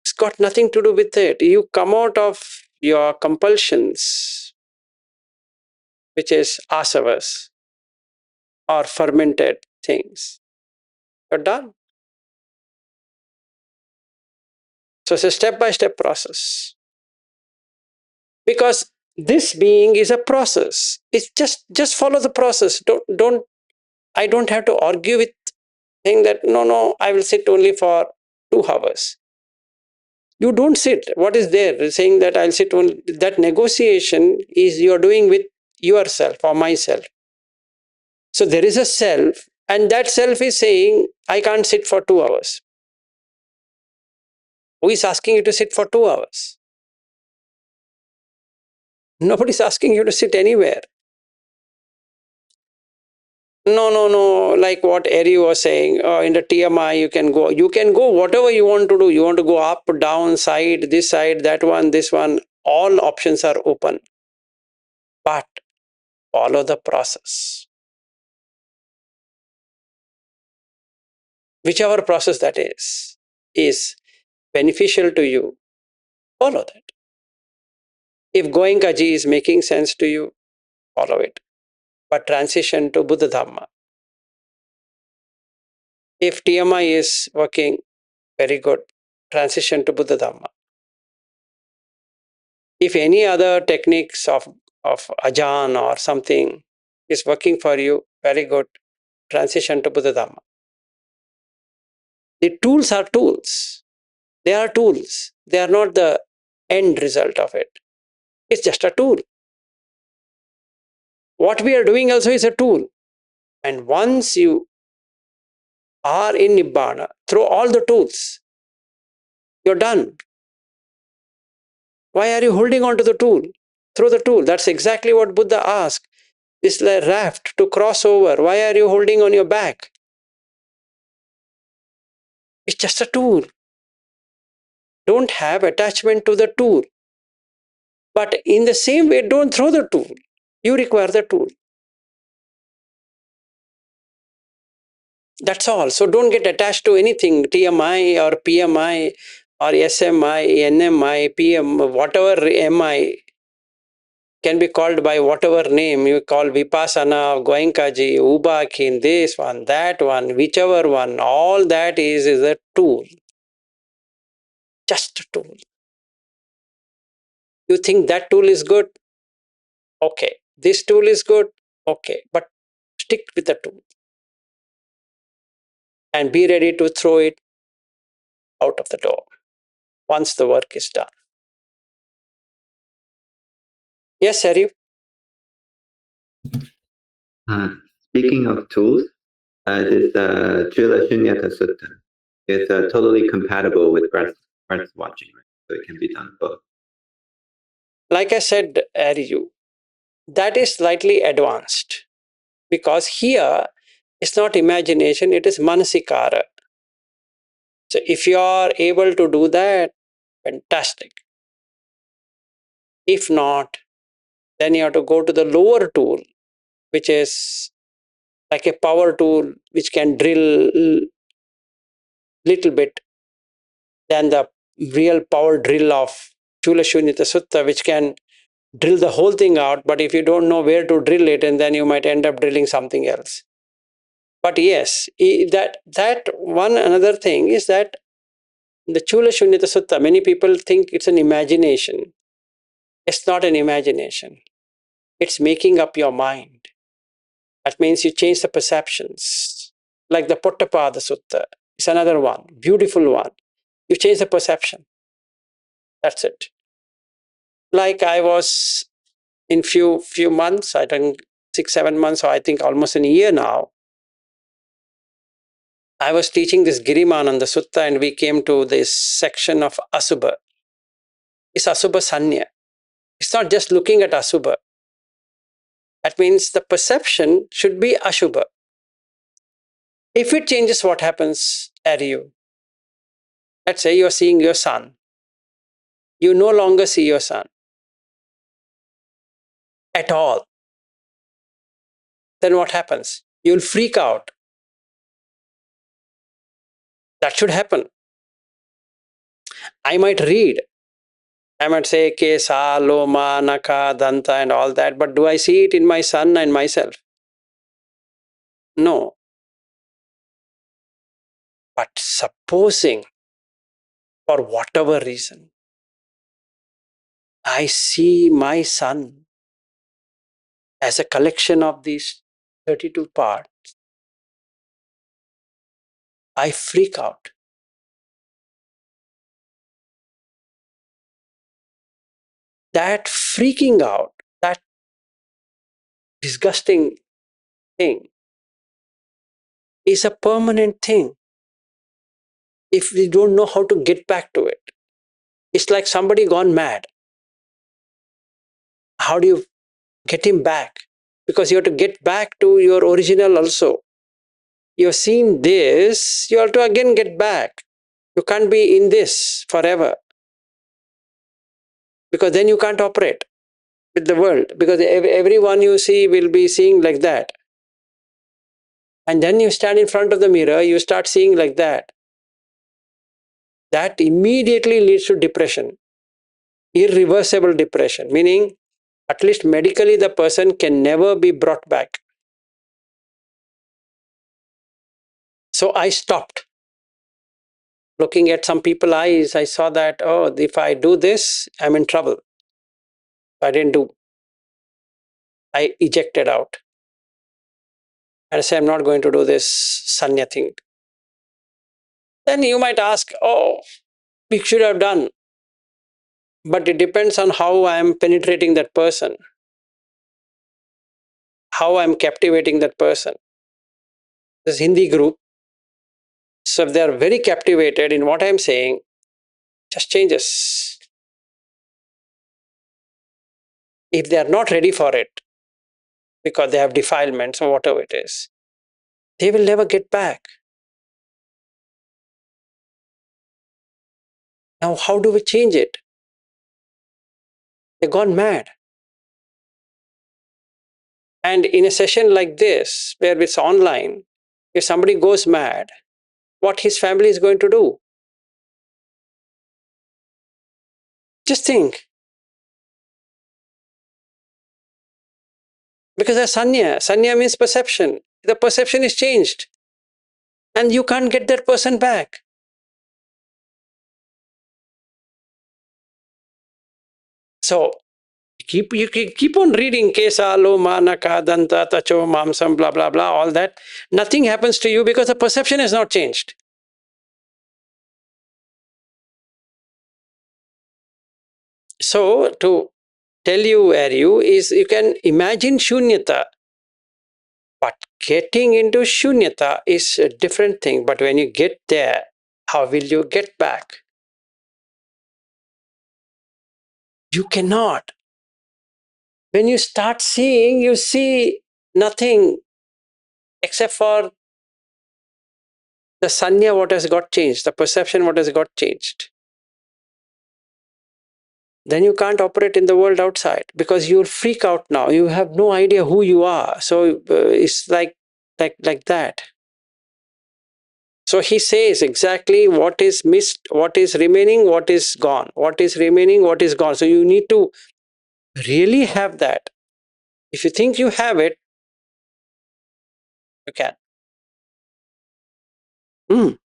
it's got nothing to do with it. You come out of your compulsions, which is asavas or fermented things. You're done. So it's a step-by-step process. Because this being is a process. It's just follow the process. I don't have to argue with saying that no, I will sit only for 2 hours. You don't sit. What is there? Saying that I'll sit only, that negotiation is you're doing with yourself or myself. So there is a self, and that self is saying, I can't sit for 2 hours. Who is asking you to sit for 2 hours? Nobody's asking you to sit anywhere. No. Like what Eri was saying, in the TMI, you can go whatever you want to do. You want to go up, down, side, that one, this one. All options are open. But follow the process. Whichever process that is beneficial to you, follow that. If Goenkaji is making sense to you, follow it. But transition to Buddha Dhamma. If TMI is working, very good. Transition to Buddha Dhamma. If any other techniques of ajan or something is working for you, very good. Transition to Buddha Dhamma. The tools are tools. They are tools. They are not the end result of it. It's just a tool. What we are doing also is a tool. And once you are in Nibbana, throw all the tools. You're done. Why are you holding on to the tool? Throw the tool. That's exactly what Buddha asked. This raft to cross over. Why are you holding on your back? It's just a tool. Don't have attachment to the tool. But in the same way, don't throw the tool. You require the tool. That's all. So don't get attached to anything, TMI or PMI or SMI, NMI, PM, whatever MI can be called by whatever name you call, Vipassana, Goenkaji, Ubakin, this one, that one, whichever one. All that is a tool. Just a tool. You think that tool is good? Okay. This tool is good? Okay. But stick with the tool. And be ready to throw it out of the door once the work is done. Yes, Harry? Speaking of tools, this Trila Shunyata Sutta is totally compatible with breath watching, right? So it can be done both. Like I said, Harry, that is slightly advanced because here it's not imagination, it is manasikara. So if you are able to do that, fantastic. If not, then you have to go to the lower tool, which is like a power tool which can drill little bit than the real power drill of Chula Shunyata Sutta, which can drill the whole thing out. But if you don't know where to drill it, and then you might end up drilling something else. But yes, that one another thing is that the Chula Shunyata Sutta, many people think it's an imagination. It's not an imagination. It's making up your mind. That means you change the perceptions. Like the Pottapada Sutta is another one, beautiful one. You change the perception. That's it. Like I was in few months, I think 6-7 months, or I think almost in a year now, I was teaching this Girimananda Sutta, and we came to this section of Asubha. It's Asubha Sanya. It's not just looking at Asubha. That means the perception should be Ashubha. If it changes, what happens at you? Let's say you're seeing your son. You no longer see your son at all. Then what happens? You'll freak out. That should happen. I might read. I might say Kesa, Loma, Naka, Danta, and all that, but do I see it in my son and myself? No. But supposing, for whatever reason, I see my son as a collection of these 32 parts, I freak out. That freaking out, that disgusting thing, is a permanent thing if we don't know how to get back to it. It's like somebody gone mad. How do you get him back? Because you have to get back to your original also. You've seen this, you have to again get back. You can't be in this forever. Because then you can't operate with the world. Because everyone you see will be seeing like that. And then you stand in front of the mirror, you start seeing like that. That immediately leads to depression. Irreversible depression. Meaning, at least medically, the person can never be brought back. So I stopped. Looking at some people's eyes, I saw that, oh, if I do this, I'm in trouble. I didn't do. I ejected out. And I said, I'm not going to do this sanya thing. Then you might ask, oh, we should have done. But it depends on how I am penetrating that person, how I'm captivating that person. This Hindi group, so if they are very captivated in what I'm saying, just changes. If they are not ready for it, because they have defilements or whatever it is, they will never get back. Now, how do we change it? They've gone mad. And in a session like this, where it's online, if somebody goes mad, what his family is going to do? Just think. Because that's sanya. Sanya means perception. The perception is changed. And you can't get that person back. So, you keep on reading Kesa, Loma, Naka, Danta, Tacho, Mamsam, blah, blah, blah, all that. Nothing happens to you because the perception has not changed. So, to tell you where is you can imagine shunyata, but getting into shunyata is a different thing. But when you get there, how will you get back? You cannot. When you start seeing, you see nothing except for The sanya, what has got changed, the perception, what has got changed. Then you can't operate in the world outside because you'll freak out now. You have no idea who you are. So it's like that. So he says exactly what is missed, what is remaining, what is gone, what is remaining, what is gone. So you need to really have that. If you think you have it, you can.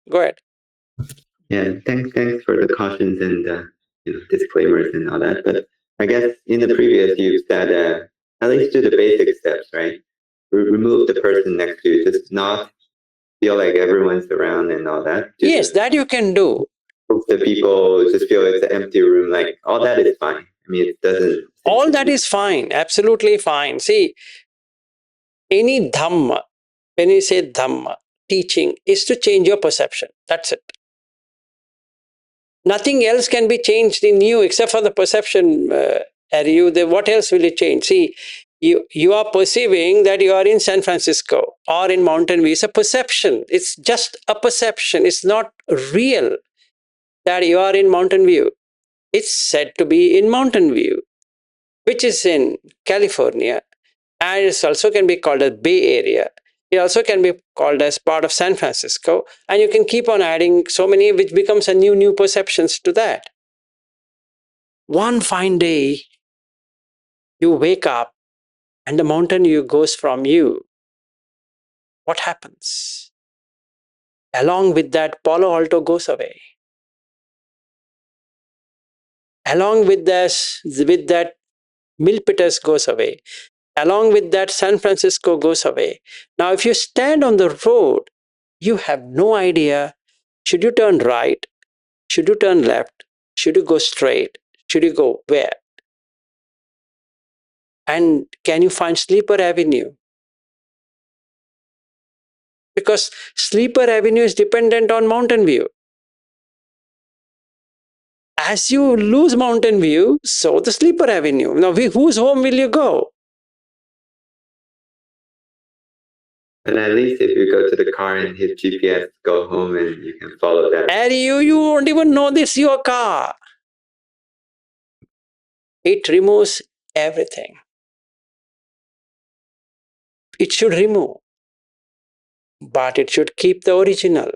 Go ahead. Yeah, thanks for the cautions and disclaimers and all that. But I guess in the previous you've said at least do the basic steps, right? Remove the person next to you, just not feel like everyone's around and all that. Yes, that you can do. The people just feel it's an empty room, like all that is fine. I mean, it doesn't. All that is fine, absolutely fine. See, any dhamma, when you say dhamma, teaching, is to change your perception. That's it. Nothing else can be changed in you except for the perception. What else will you change? See, you are perceiving that you are in San Francisco or in Mountain View. It's a perception. It's just a perception. It's not real that you are in Mountain View. It's said to be in Mountain View, which is in California, and it also can be called as Bay Area. It also can be called as part of San Francisco, and you can keep on adding so many, which becomes a new perceptions to that. One fine day, you wake up and the Mountain View goes from you. What happens? Along with that, Palo Alto goes away. Along with that, Milpitas goes away. Along with that, San Francisco goes away. Now, if you stand on the road, you have no idea, should you turn right? Should you turn left? Should you go straight? Should you go where? And can you find Sleeper Avenue? Because Sleeper Avenue is dependent on Mountain View. As you lose Mountain View, so the Sleeper Avenue. Now, whose home will you go? But at least if you go to the car and hit GPS, go home and you can follow that. And you won't even know this your car. It removes everything. It should remove, but it should keep the original,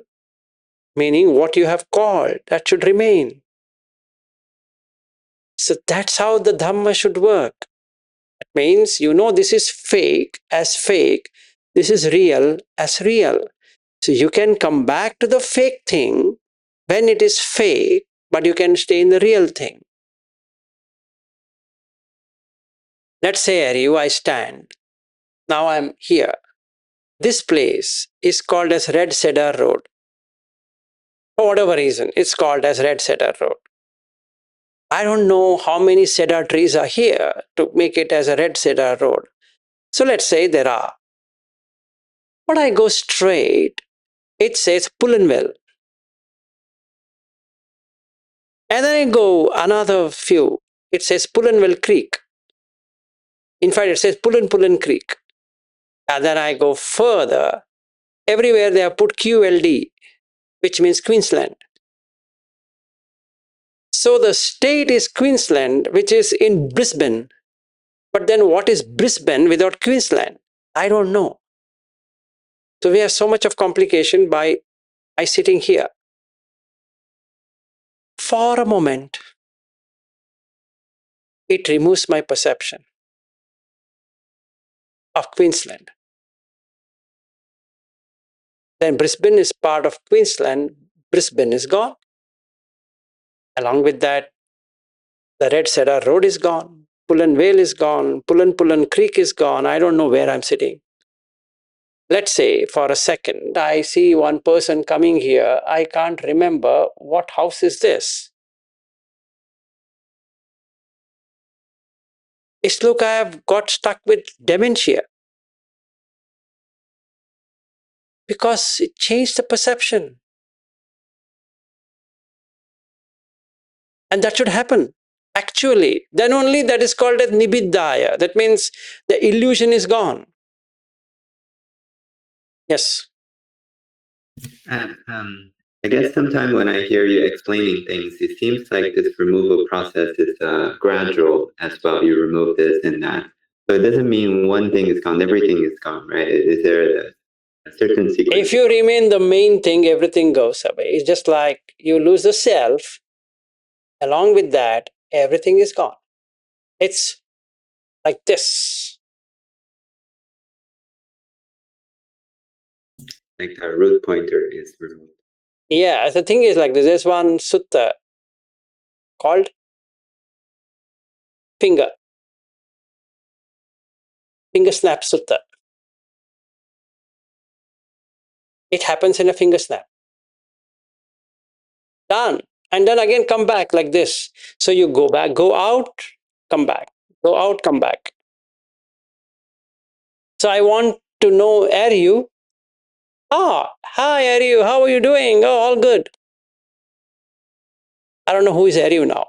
meaning what you have called, that should remain. So that's how the Dhamma should work. It means you know this is fake as fake, this is real as real. So you can come back to the fake thing when it is fake, but you can stay in the real thing. Let's say, Ariu, I stand. Now I'm here. This place is called as Red Cedar Road. For whatever reason, it's called as Red Cedar Road. I don't know how many cedar trees are here to make it as a Red Cedar Road. So let's say there are. But I go straight, it says Pullenwell. And then I go another few, it says Pullenwell Creek. In fact, it says Pullen Creek. And then I go further, everywhere they have put QLD, which means Queensland. So the state is Queensland, which is in Brisbane. But then what is Brisbane without Queensland? I don't know. So we have so much of complication by sitting here. For a moment, it removes my perception of Queensland. Then Brisbane is part of Queensland, Brisbane is gone. Along with that, the Red Cedar Road is gone, Pullen Vale is gone, Pullen Creek is gone. I don't know where I'm sitting. Let's say for a second, I see one person coming here. I can't remember what house is this. It's look, I have got stuck with dementia. Because it changed the perception. And that should happen. Actually, then only that is called as nibiddhaya. That means the illusion is gone. Yes. I guess sometimes when I hear you explaining things, it seems like this removal process is gradual as well. You remove this and that. So it doesn't mean one thing is gone, everything is gone, right? Is there a certain sequence? If you remain the main thing, everything goes away. It's just like you lose the self. Along with that, everything is gone. It's like this. Like the root pointer is removed. Yeah, the thing is like this. There's one sutta called finger snap sutta. It happens in a finger snap. Done. And then again come back like this. So you go back, go out, come back, go out, come back. So I want to know, are you? Ah, hi, are you? How are you doing? Oh, all good. I don't know who is Ariu now.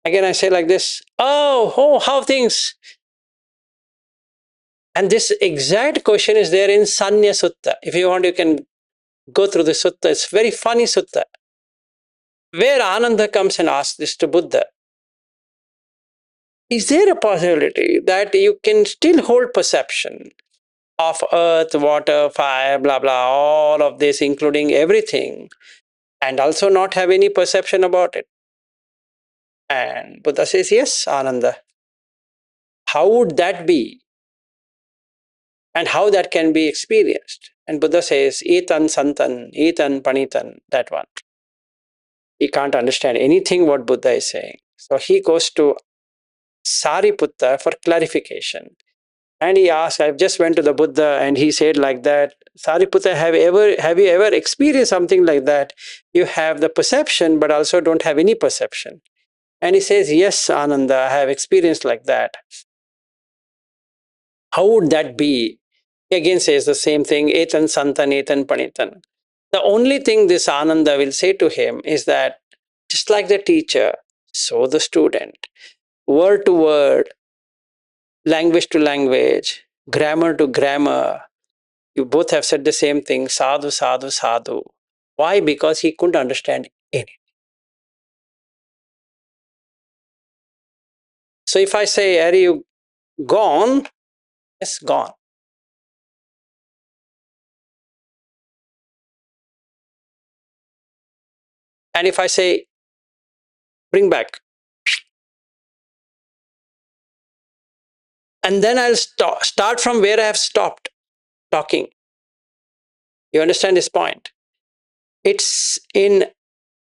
Again, I say like this. Oh, how things? And this exact question is there in Sanya Sutta. If you want, you can go through the sutta. It's very funny sutta. Where Ananda comes and asks this to Buddha. Is there a possibility that you can still hold perception of earth, water, fire, blah, blah, all of this, including everything, and also not have any perception about it? And Buddha says, yes, Ananda. How would that be? And how that can be experienced? And Buddha says, Etan Santan, Etan Panitan, that one. He can't understand anything what Buddha is saying. So he goes to Sariputta for clarification. And he asked, I just went to the Buddha and he said like that, Sariputta, have you ever experienced something like that? You have the perception, but also don't have any perception. And he says, yes, Ananda, I have experienced like that. How would that be? He again says the same thing, Etan Santan, Etan Panitan. The only thing this Ananda will say to him is that just like the teacher, so the student, word to word, language to language, grammar to grammar, you both have said the same thing, sadhu, sadhu, sadhu. Why? Because he couldn't understand anything. So if I say, are you gone? Yes, gone. And if I say, bring back, and then I'll start from where I have stopped talking. You understand this point? It's in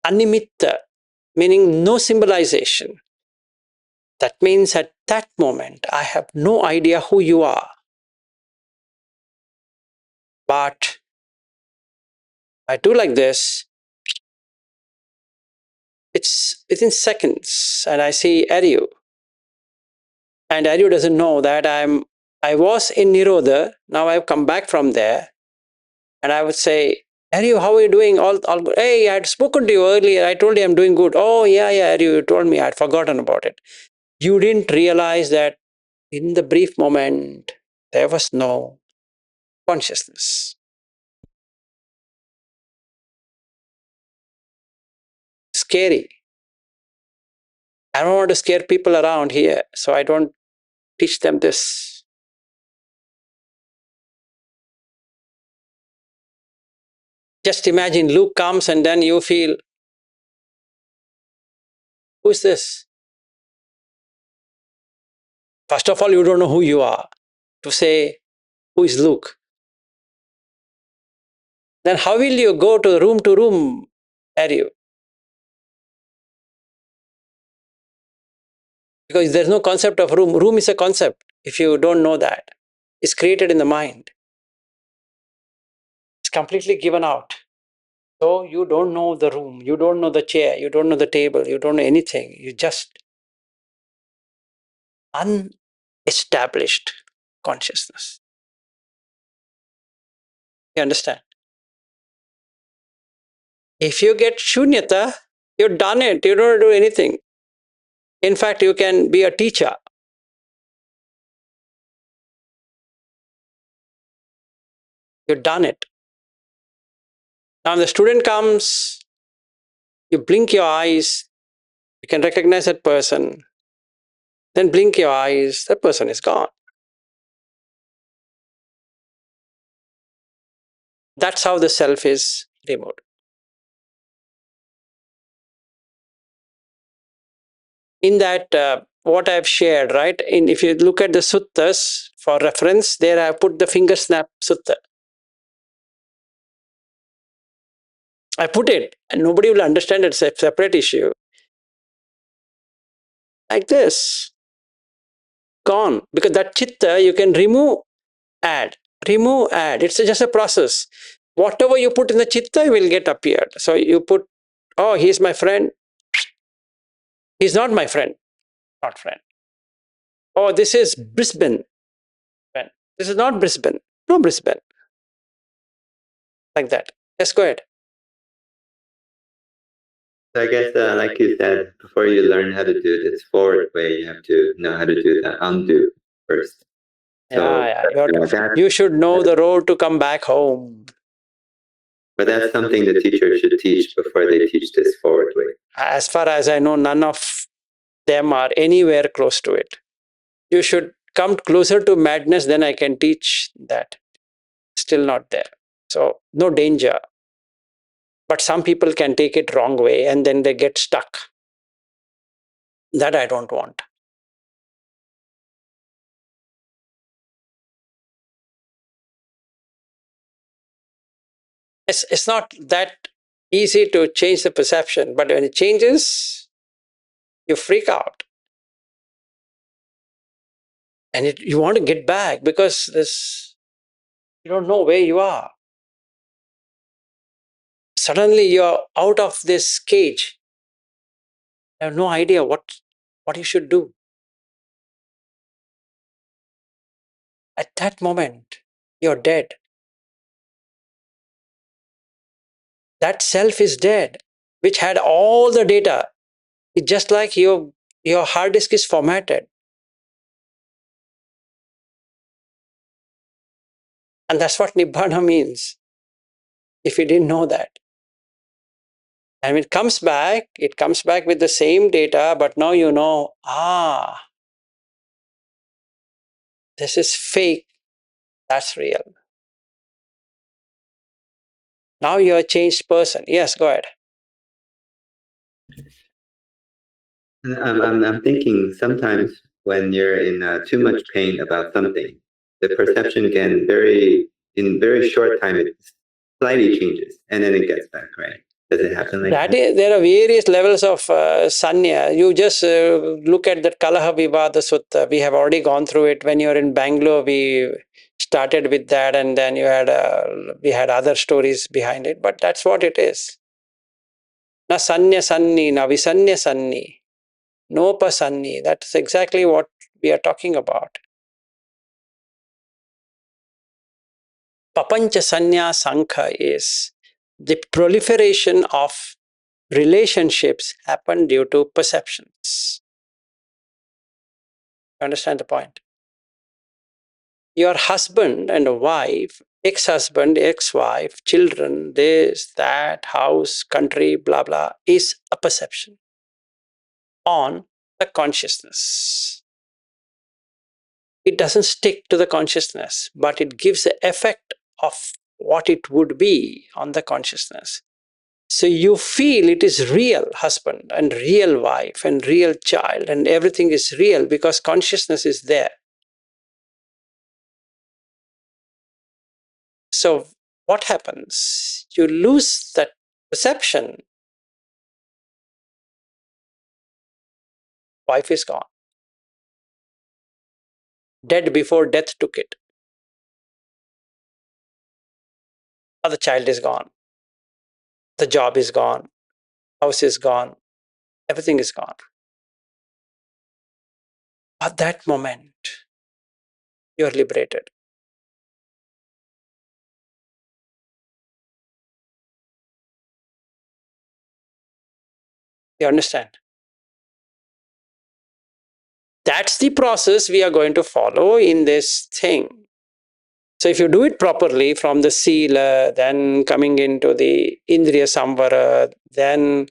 unimitta, meaning no symbolization. That means at that moment, I have no idea who you are. But I do like this, it's within seconds, and I see Ariu. And Ariu doesn't know that I was in Nirodha, now I've come back from there, and I would say, Ariu, how are you doing? All good. Hey, I had spoken to you earlier. I told you I'm doing good. Oh, yeah, Ariu, you told me. I'd forgotten about it. You didn't realize that in the brief moment, there was no consciousness. Scary. I don't want to scare people around here, so I don't teach them this. Just imagine Luke comes and then you feel, who's this? First of all, you don't know who you are. To say, who is Luke? Then how will you go to room, Ariu? Because there's no concept of room. Room is a concept. If you don't know that, it's created in the mind. It's completely given out. So you don't know the room, you don't know the chair, you don't know the table, you don't know anything. You just unestablished consciousness. You understand? If you get shunyata, you've done it. You don't do anything. In fact, you can be a teacher. You've done it. Now, when the student comes, you blink your eyes, you can recognize that person, then blink your eyes, that person is gone. That's how the self is removed. In that, what I've shared, right? If you look at the suttas for reference, there I put the finger snap sutta. I put it, and nobody will understand it's a separate issue. Like this, gone. Because that chitta, you can remove, add, remove, add. It's just a process. Whatever you put in the chitta will get appeared. So you put, oh, he's my friend. He's not my friend. Not friend. Oh, this is Brisbane. This is not Brisbane. No Brisbane. Like that. Yes, go ahead. So I guess, like you said, before you learn how to do this forward way, you have to know how to do the undo first. So You should know the road to come back home. But that's something the teacher should teach before they teach this forward way. As far as I know, none of them are anywhere close to it. You should come closer to madness, then I can teach that. Still not there. So, no danger. But some people can take it wrong way and then they get stuck. That I don't want. It's not that easy to change the perception, but when it changes, you freak out. And you want to get back because you don't know where you are. Suddenly you're out of this cage. You have no idea what you should do. At that moment, you're dead. That self is dead, which had all the data. It's just like your hard disk is formatted. And that's what Nibbana means, if you didn't know that. And when it comes back with the same data, but now you know, this is fake, that's real. Now you're a changed person. Yes, go ahead. I'm thinking sometimes when you're in too much pain about something, the perception can in very short time, it slightly changes and then it gets back, right? Does it happen like that? There are various levels of sanya. You just look at that Kalaha Vivada Sutta. We have already gone through it. When you're in Bangalore, we started with that, and then we had other stories behind it. But that's what it is. Na sanya sanni, na visanya sanni, nopa sanni. That's exactly what we are talking about. Papancha sanya sankha is the proliferation of relationships happen due to perceptions. Understand the point? Your husband and wife, ex-husband, ex-wife, children, this, that, house, country, blah, blah, is a perception on the consciousness. It doesn't stick to the consciousness, but it gives the effect of what it would be on the consciousness. So you feel it is real husband and real wife and real child and everything is real because consciousness is there. So what happens? You lose that perception. Wife is gone. Dead before death took it. Or the child is gone. The job is gone. House is gone. Everything is gone. At that moment, you're liberated. You understand? That's the process we are going to follow in this thing. So if you do it properly from the Sīla, then coming into the indriya samvara, then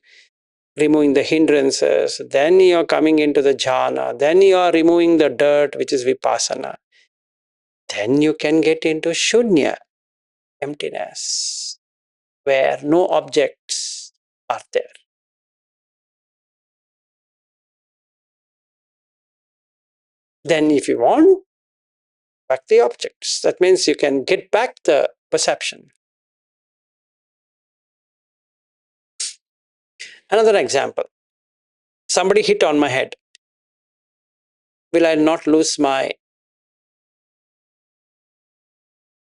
removing the hindrances, then you are coming into the jhāna, then you are removing the dirt, which is vipassana. Then you can get into shunya, emptiness, where no objects are there. Then if you want, back the objects. That means you can get back the perception. Another example. Somebody hit on my head. Will I not lose my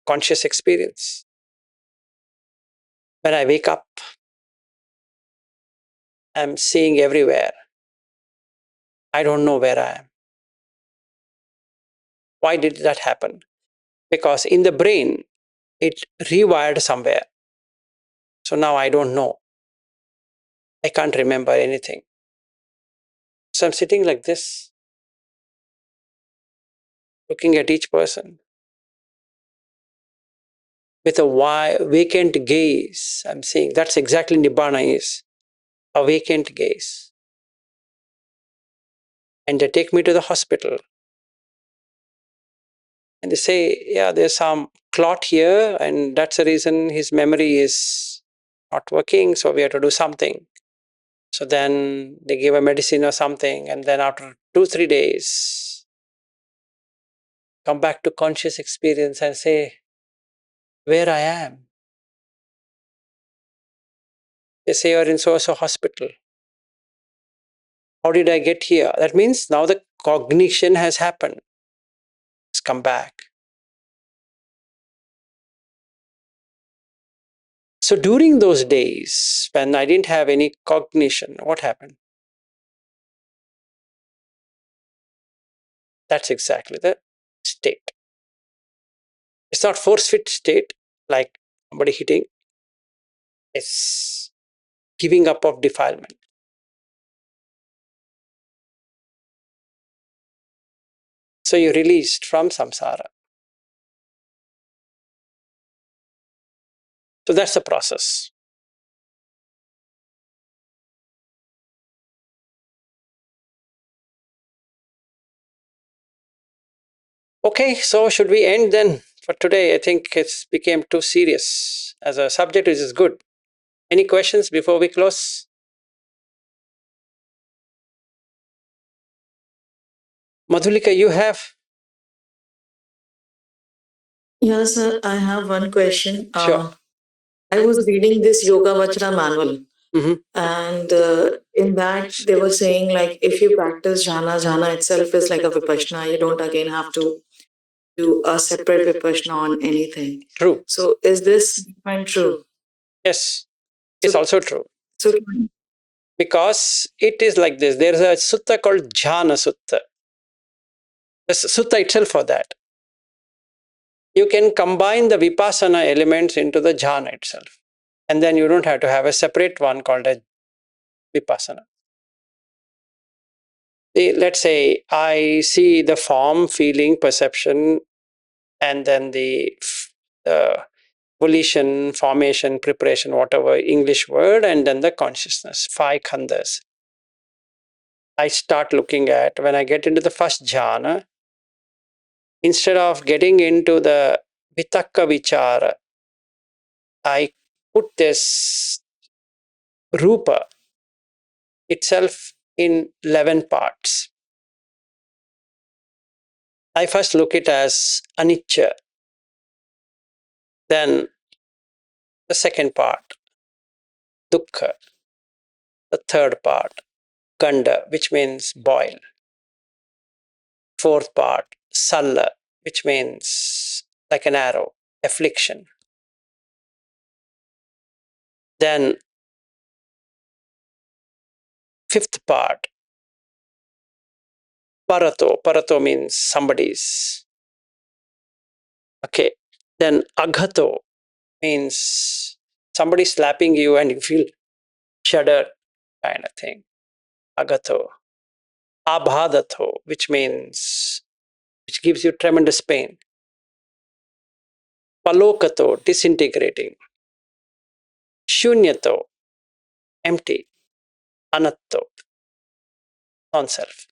conscious experience? When I wake up, I'm seeing everywhere. I don't know where I am. Why did that happen? Because in the brain, it rewired somewhere. So now I don't know. I can't remember anything. So I'm sitting like this, looking at each person with a vacant gaze. I'm seeing that's exactly Nibbana is, a vacant gaze. And they take me to the hospital. And they say, yeah, there's some clot here, and that's the reason his memory is not working, so we have to do something. So then they give a medicine or something, and then after 2-3 days, come back to conscious experience and say, where I am. They say you're in so-so hospital. How did I get here? That means now the cognition has happened. It's come back. So during those days, when I didn't have any cognition, what happened? That's exactly the state. It's not force-fit state like somebody hitting. It's giving up of defilement. So you're released from samsara. So that's the process. Okay, so should we end then for today? I think it's became too serious as a subject, which is good. Any questions before we close? Madhulika, you have? Yes, sir. I have one question. Sure. I was reading this Yoga Vajra manual, Mhm. and in that they were saying like if you practice jhana, jhana itself is like a vipassana. You don't again have to do a separate vipassana on anything. True. So is this point true? Yes, it's also true. So Because it is like this. There's a sutta called Jhana Sutta. There's a sutta itself for that. You can combine the vipassana elements into the jhana itself. And then you don't have to have a separate one called a vipassana. Let's say I see the form, feeling, perception, and then the volition, formation, preparation, whatever English word, and then the consciousness, 5 khandhas. I start looking at, when I get into the first jhana, instead of getting into the vitakka vichara, I put this rupa itself in 11 parts. I first look it as anicca, then the second part, dukkha, the third part, ganda, which means boil, fourth part, salla, which means like an arrow, affliction. Then fifth part, parato means somebody's. Okay, then aghato means somebody slapping you and you feel shudder kind of thing, agato. abhādatho, which gives you tremendous pain. Palokato, disintegrating. Shunyato, empty. Anatto, non-self.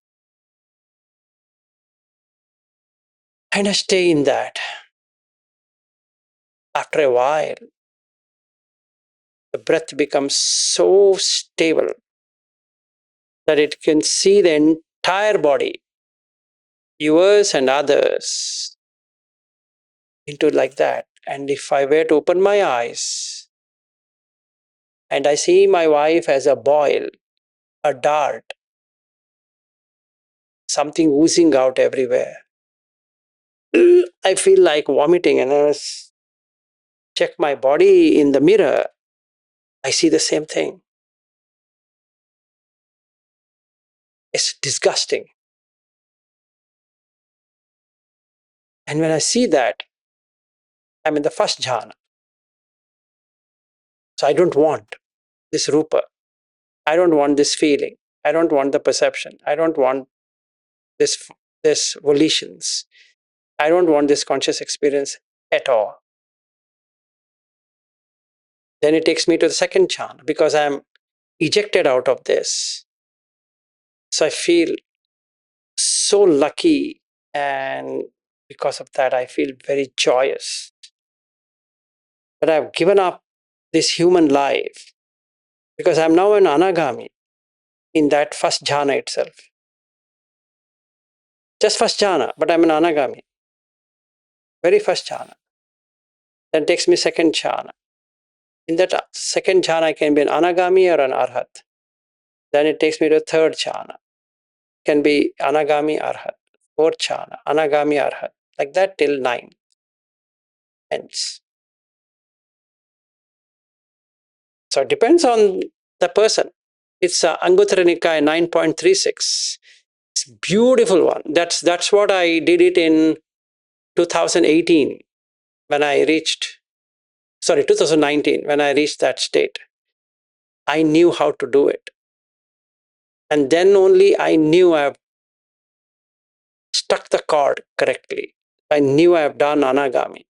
And I stay in that. After a while, the breath becomes so stable that it can see the entire body, yours and others, into like that. And if I were to open my eyes and I see my wife as a boil, a dart, something oozing out everywhere, I feel like vomiting, and I check my body in the mirror. I see the same thing. It's disgusting. And when I see that, I'm in the first jhana. So I don't want this rupa. I don't want this feeling. I don't want the perception. I don't want this volitions. I don't want this conscious experience at all. Then it takes me to the second jhana because I'm ejected out of this. So I feel so lucky, and because of that, I feel very joyous. But I've given up this human life because I'm now an anagami in that first jhana itself. Just first jhana, but I'm an anagami. Very first jhana. Then takes me second jhana. In that second jhana, I can be an anagami or an arhat. Then it takes me to third jhana. Can be anagami, arhat. Fourth jhana, anagami, arhat. Like that till 9 ends. So it depends on the person. It's Anguttara Nikaya 9.36. It's a beautiful one. That's what I did it in 2018 when I reached, 2019 when I reached that state. I knew how to do it. And then only I knew I've struck the chord correctly. I knew I've done anagami.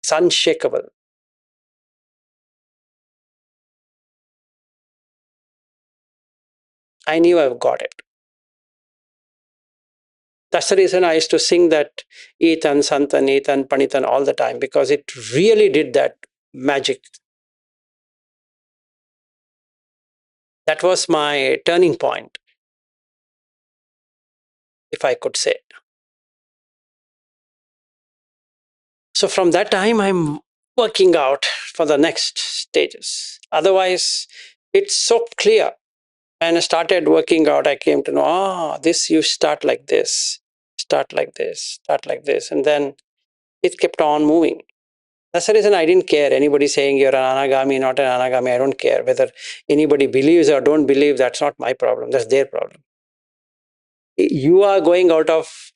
It's unshakable. I knew I've got it. That's the reason I used to sing that Etan, Santan, Etan, Panitan all the time, because it really did that magic. That was my turning point, if I could say. So from that time, I'm working out for the next stages. Otherwise, it's so clear. When I started working out, I came to know, this you start like this, start like this, start like this. And then it kept on moving. That's the reason I didn't care. Anybody saying you're an anagami, not an anagami, I don't care. Whether anybody believes or don't believe, that's not my problem. That's their problem. You are going out of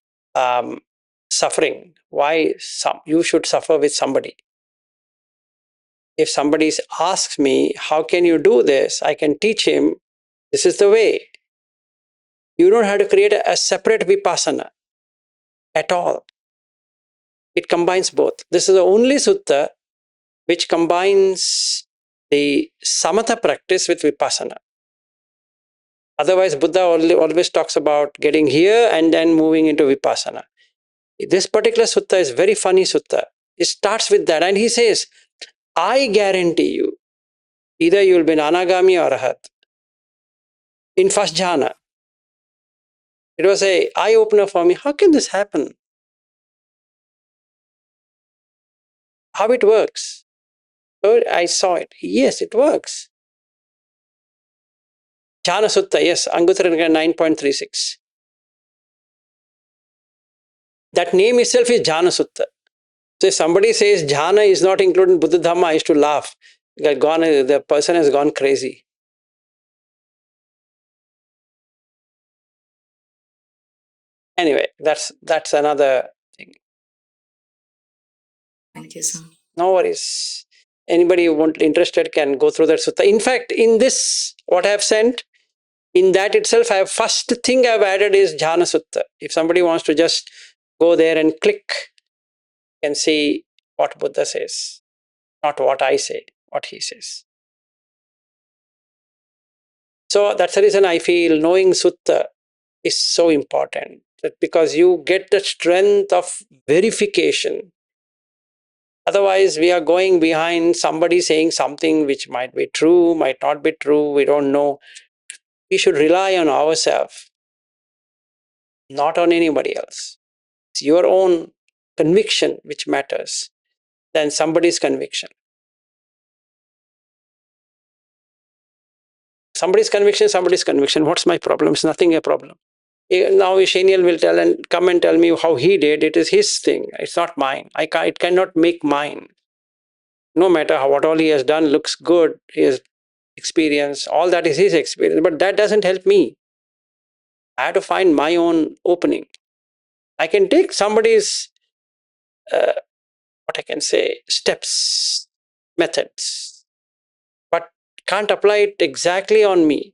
suffering. Why you should suffer with somebody? If somebody asks me, how can you do this? I can teach him, this is the way. You don't have to create a separate vipassana at all. It combines both. This is the only sutta which combines the samatha practice with vipassana. Otherwise, Buddha always talks about getting here and then moving into vipassana. This particular sutta is very funny sutta. It starts with that, and he says, I guarantee you, either you will be an anagami or arhat in first jhana. It was an eye-opener for me. How can this happen? How it works? So I saw it. Yes, it works. Jhana Sutta, yes, Anguttara Nikaya 9.36. That name itself is Jhana Sutta. So if somebody says jhana is not included in Buddha Dhamma, I used to laugh. The person has gone crazy. Anyway, that's another thing. Thank you, sir. No worries. Anybody interested can go through that sutta. In fact, in this, what I have sent, In that itself, first thing I've added is Jhana Sutta. If somebody wants to just go there and click and see what Buddha says, not what I say, what he says. So that's the reason I feel knowing Sutta is so important, because you get the strength of verification. Otherwise, we are going behind somebody saying something which might be true, might not be true, we don't know. We should rely on ourselves, not on anybody else. It's your own conviction which matters than somebody's conviction. Somebody's conviction. What's my problem? It's nothing a problem. Now Shaniel will come and tell me how he did. It is his thing. It's not mine. It cannot make mine. No matter what all he has done looks good, his experience, all that is his experience. But that doesn't help me. I have to find my own opening. I can take somebody's, what I can say, steps, methods, but can't apply it exactly on me.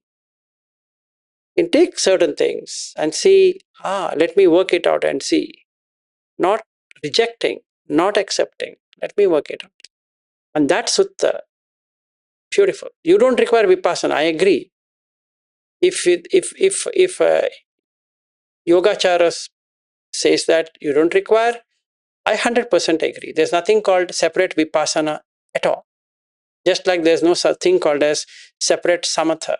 I can take certain things and see, let me work it out and see. Not rejecting, not accepting. Let me work it out. And that sutta, beautiful. You don't require vipassana, I agree. If Yogacharas says that you don't require, I 100% agree. There's nothing called separate vipassana at all. Just like there's no such thing called as separate samatha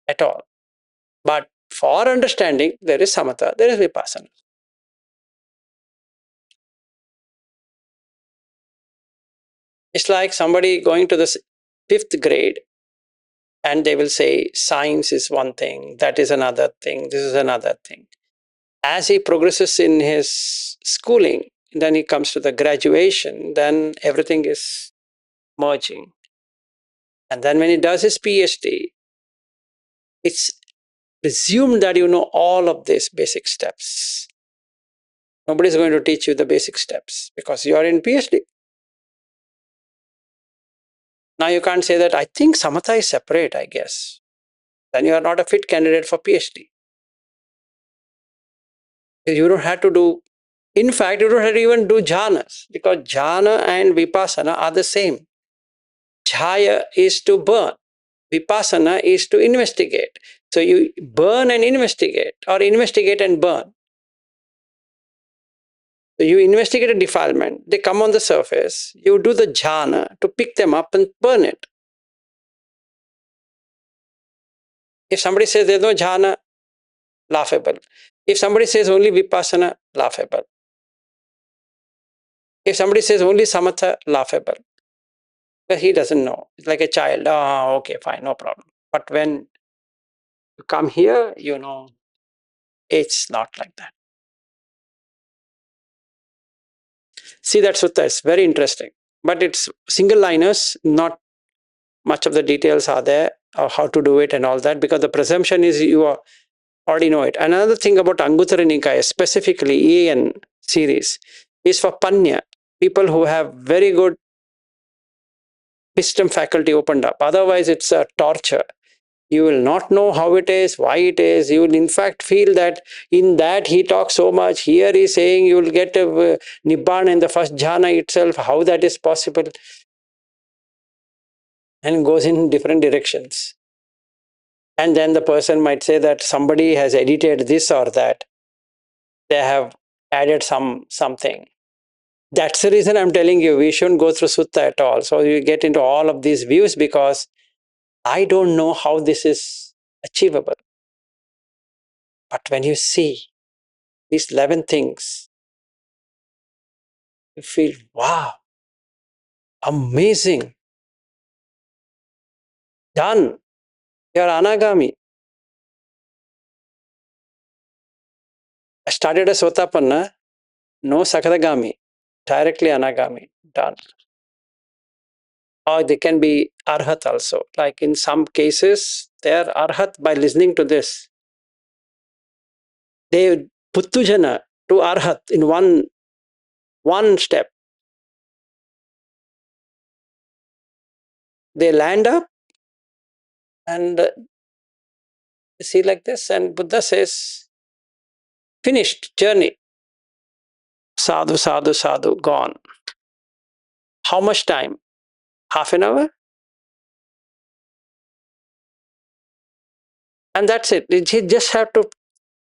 at all. But for understanding, there is samatha, there is vipassana. It's like somebody going to the 5th grade and they will say science is one thing, that is another thing, this is another thing. As he progresses in his schooling, then he comes to the graduation, then everything is merging. And then when he does his PhD, it's presumed that you know all of these basic steps. Nobody's going to teach you the basic steps because you are in PhD. Now you can't say that I think Samatha is separate, I guess. Then you are not a fit candidate for PhD. You don't have to do, in fact, you don't have to even do jhānas, because jhāna and vipassana are the same. Jhāya is to burn. Vipassana is to investigate. So you burn and investigate, or investigate and burn. So you investigate a defilement, they come on the surface, you do the jhana to pick them up and burn it. If somebody says there's no jhana, laughable. If somebody says only vipassana, laughable. If somebody says only samatha, laughable. Because he doesn't know. It's like a child. Oh, okay, fine, no problem. But when you come here, you know, it's not like that. See, that sutta is very interesting. But it's single liners, not much of the details are there, or how to do it and all that, because the presumption is you already know it. Another thing about Anguttara Nikaya, specifically EN series, is for Panya, people who have very good wisdom faculty opened up. Otherwise, it's a torture. You will not know how it is, why it is. You will in fact feel that in that he talks so much. Here he's saying you will get a Nibbana in the first jhana itself, how that is possible. And goes in different directions. And then the person might say that somebody has edited this or that. They have added something. That's the reason I'm telling you, we shouldn't go through sutta at all. So you get into all of these views because I don't know how this is achievable. But when you see these 11 things, you feel, wow, amazing. Done. You're anagami. I started a sotapanna, no sakadagami, directly anagami. Done. Or they can be arhat also. Like in some cases, they are arhat by listening to this. They puttujana to arhat in one step. They land up And you see like this, and Buddha says, finished journey. Sadhu, sadhu, sadhu, gone. How much time? Half an hour? And that's it. You just have to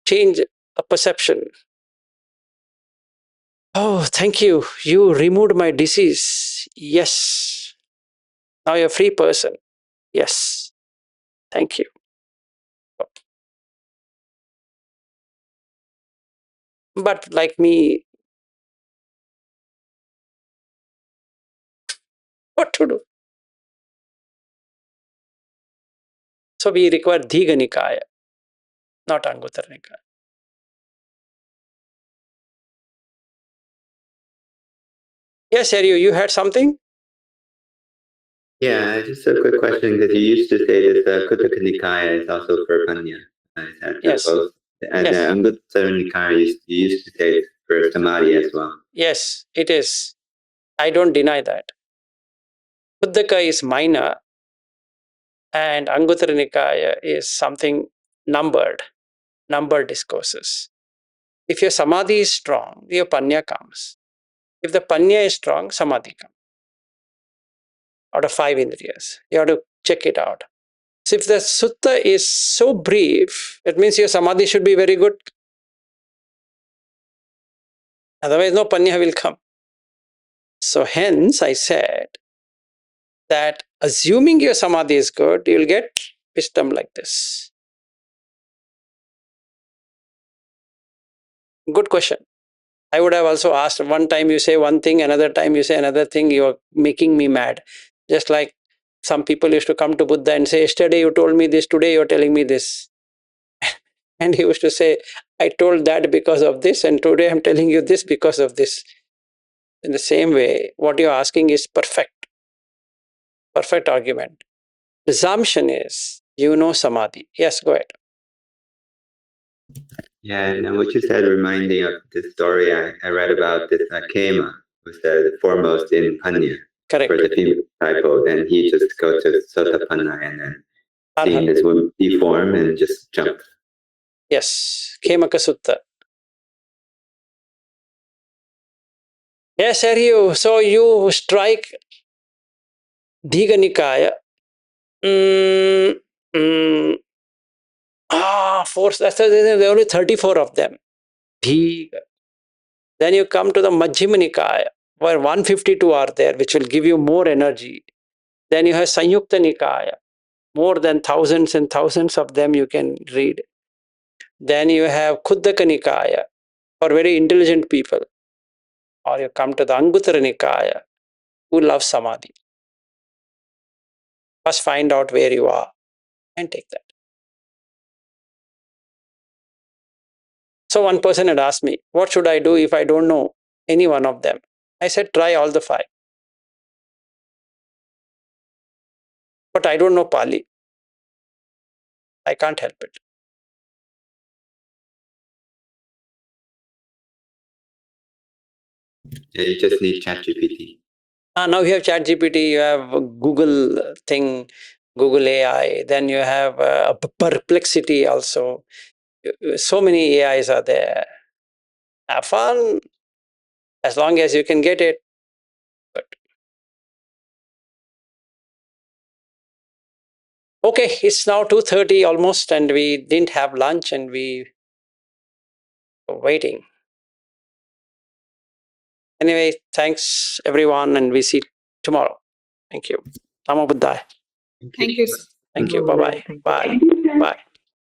change a perception. Oh, thank you. You removed my disease. Yes. Now you're a free person. Yes. Thank you. But like me, what to do? So we require Dīgha Nikāya, not Aṇumattara Nikāya. Yes, Aryu, you had something? Yeah, just a quick question, because you used to say that Khuddaka Nikāya is also for Panya. Is that Yes. both? And Yes. Aṇumattesu Nikāya, you used to say it's for Samadhi as well. Yes, it is. I don't deny that. Khuddaka is minor and Aṇumattara Nikāya is something numbered discourses. If your Samadhi is strong, your Panya comes. If the Panya is strong, Samadhi comes. Out of 5 indriyas. You have to check it out. So if the sutta is so brief, it means your Samadhi should be very good. Otherwise, no Panya will come. So hence, I said that assuming your Samadhi is good, you will get wisdom like this. Good question. I would have also asked, one time you say one thing, another time you say another thing, you are making me mad. Just like some people used to come to Buddha and say, yesterday you told me this, today you are telling me this. And he used to say, I told that because of this, and today I'm telling you this because of this. In the same way, what you're asking is perfect argument. The assumption is, you know Samadhi. Yes, go ahead. Yeah, and what you said reminded me of this story I read about this Kema, who's the foremost in Panya. Correct. For the female disciple, and he just goes to Sotapanna and then seeing this woman deform and just jump. Yes, Khemaka Sutta. Yes, Aryu. So you strike Dīgha Nikāya. Force. There are only 34 of them. Dīgha. Then you come to the Majjhima Nikāya, where 152 are there, which will give you more energy. Then you have Sanyukta Nikāya. More than thousands and thousands of them you can read. Then you have Khuddaka Nikāya, for very intelligent people. Or you come to the Aṇumattesu Nikāya, who loves Samadhi. First find out where you are and take that. So one person had asked me, what should I do if I don't know any one of them? I said, try all the 5. But I don't know Pali. I can't help it. Yeah, you just need ChatGPT. Now you have ChatGPT, you have Google thing, Google AI, then you have Perplexity also. So many AIs are there. Have fun, as long as you can get it. But okay, it's now 2:30 almost, and we didn't have lunch, and we were waiting. Anyway, thanks everyone, and we see you tomorrow. Thank you. Namo Buddhaya. Thank you. Thank you. Bye-bye. Bye. Bye.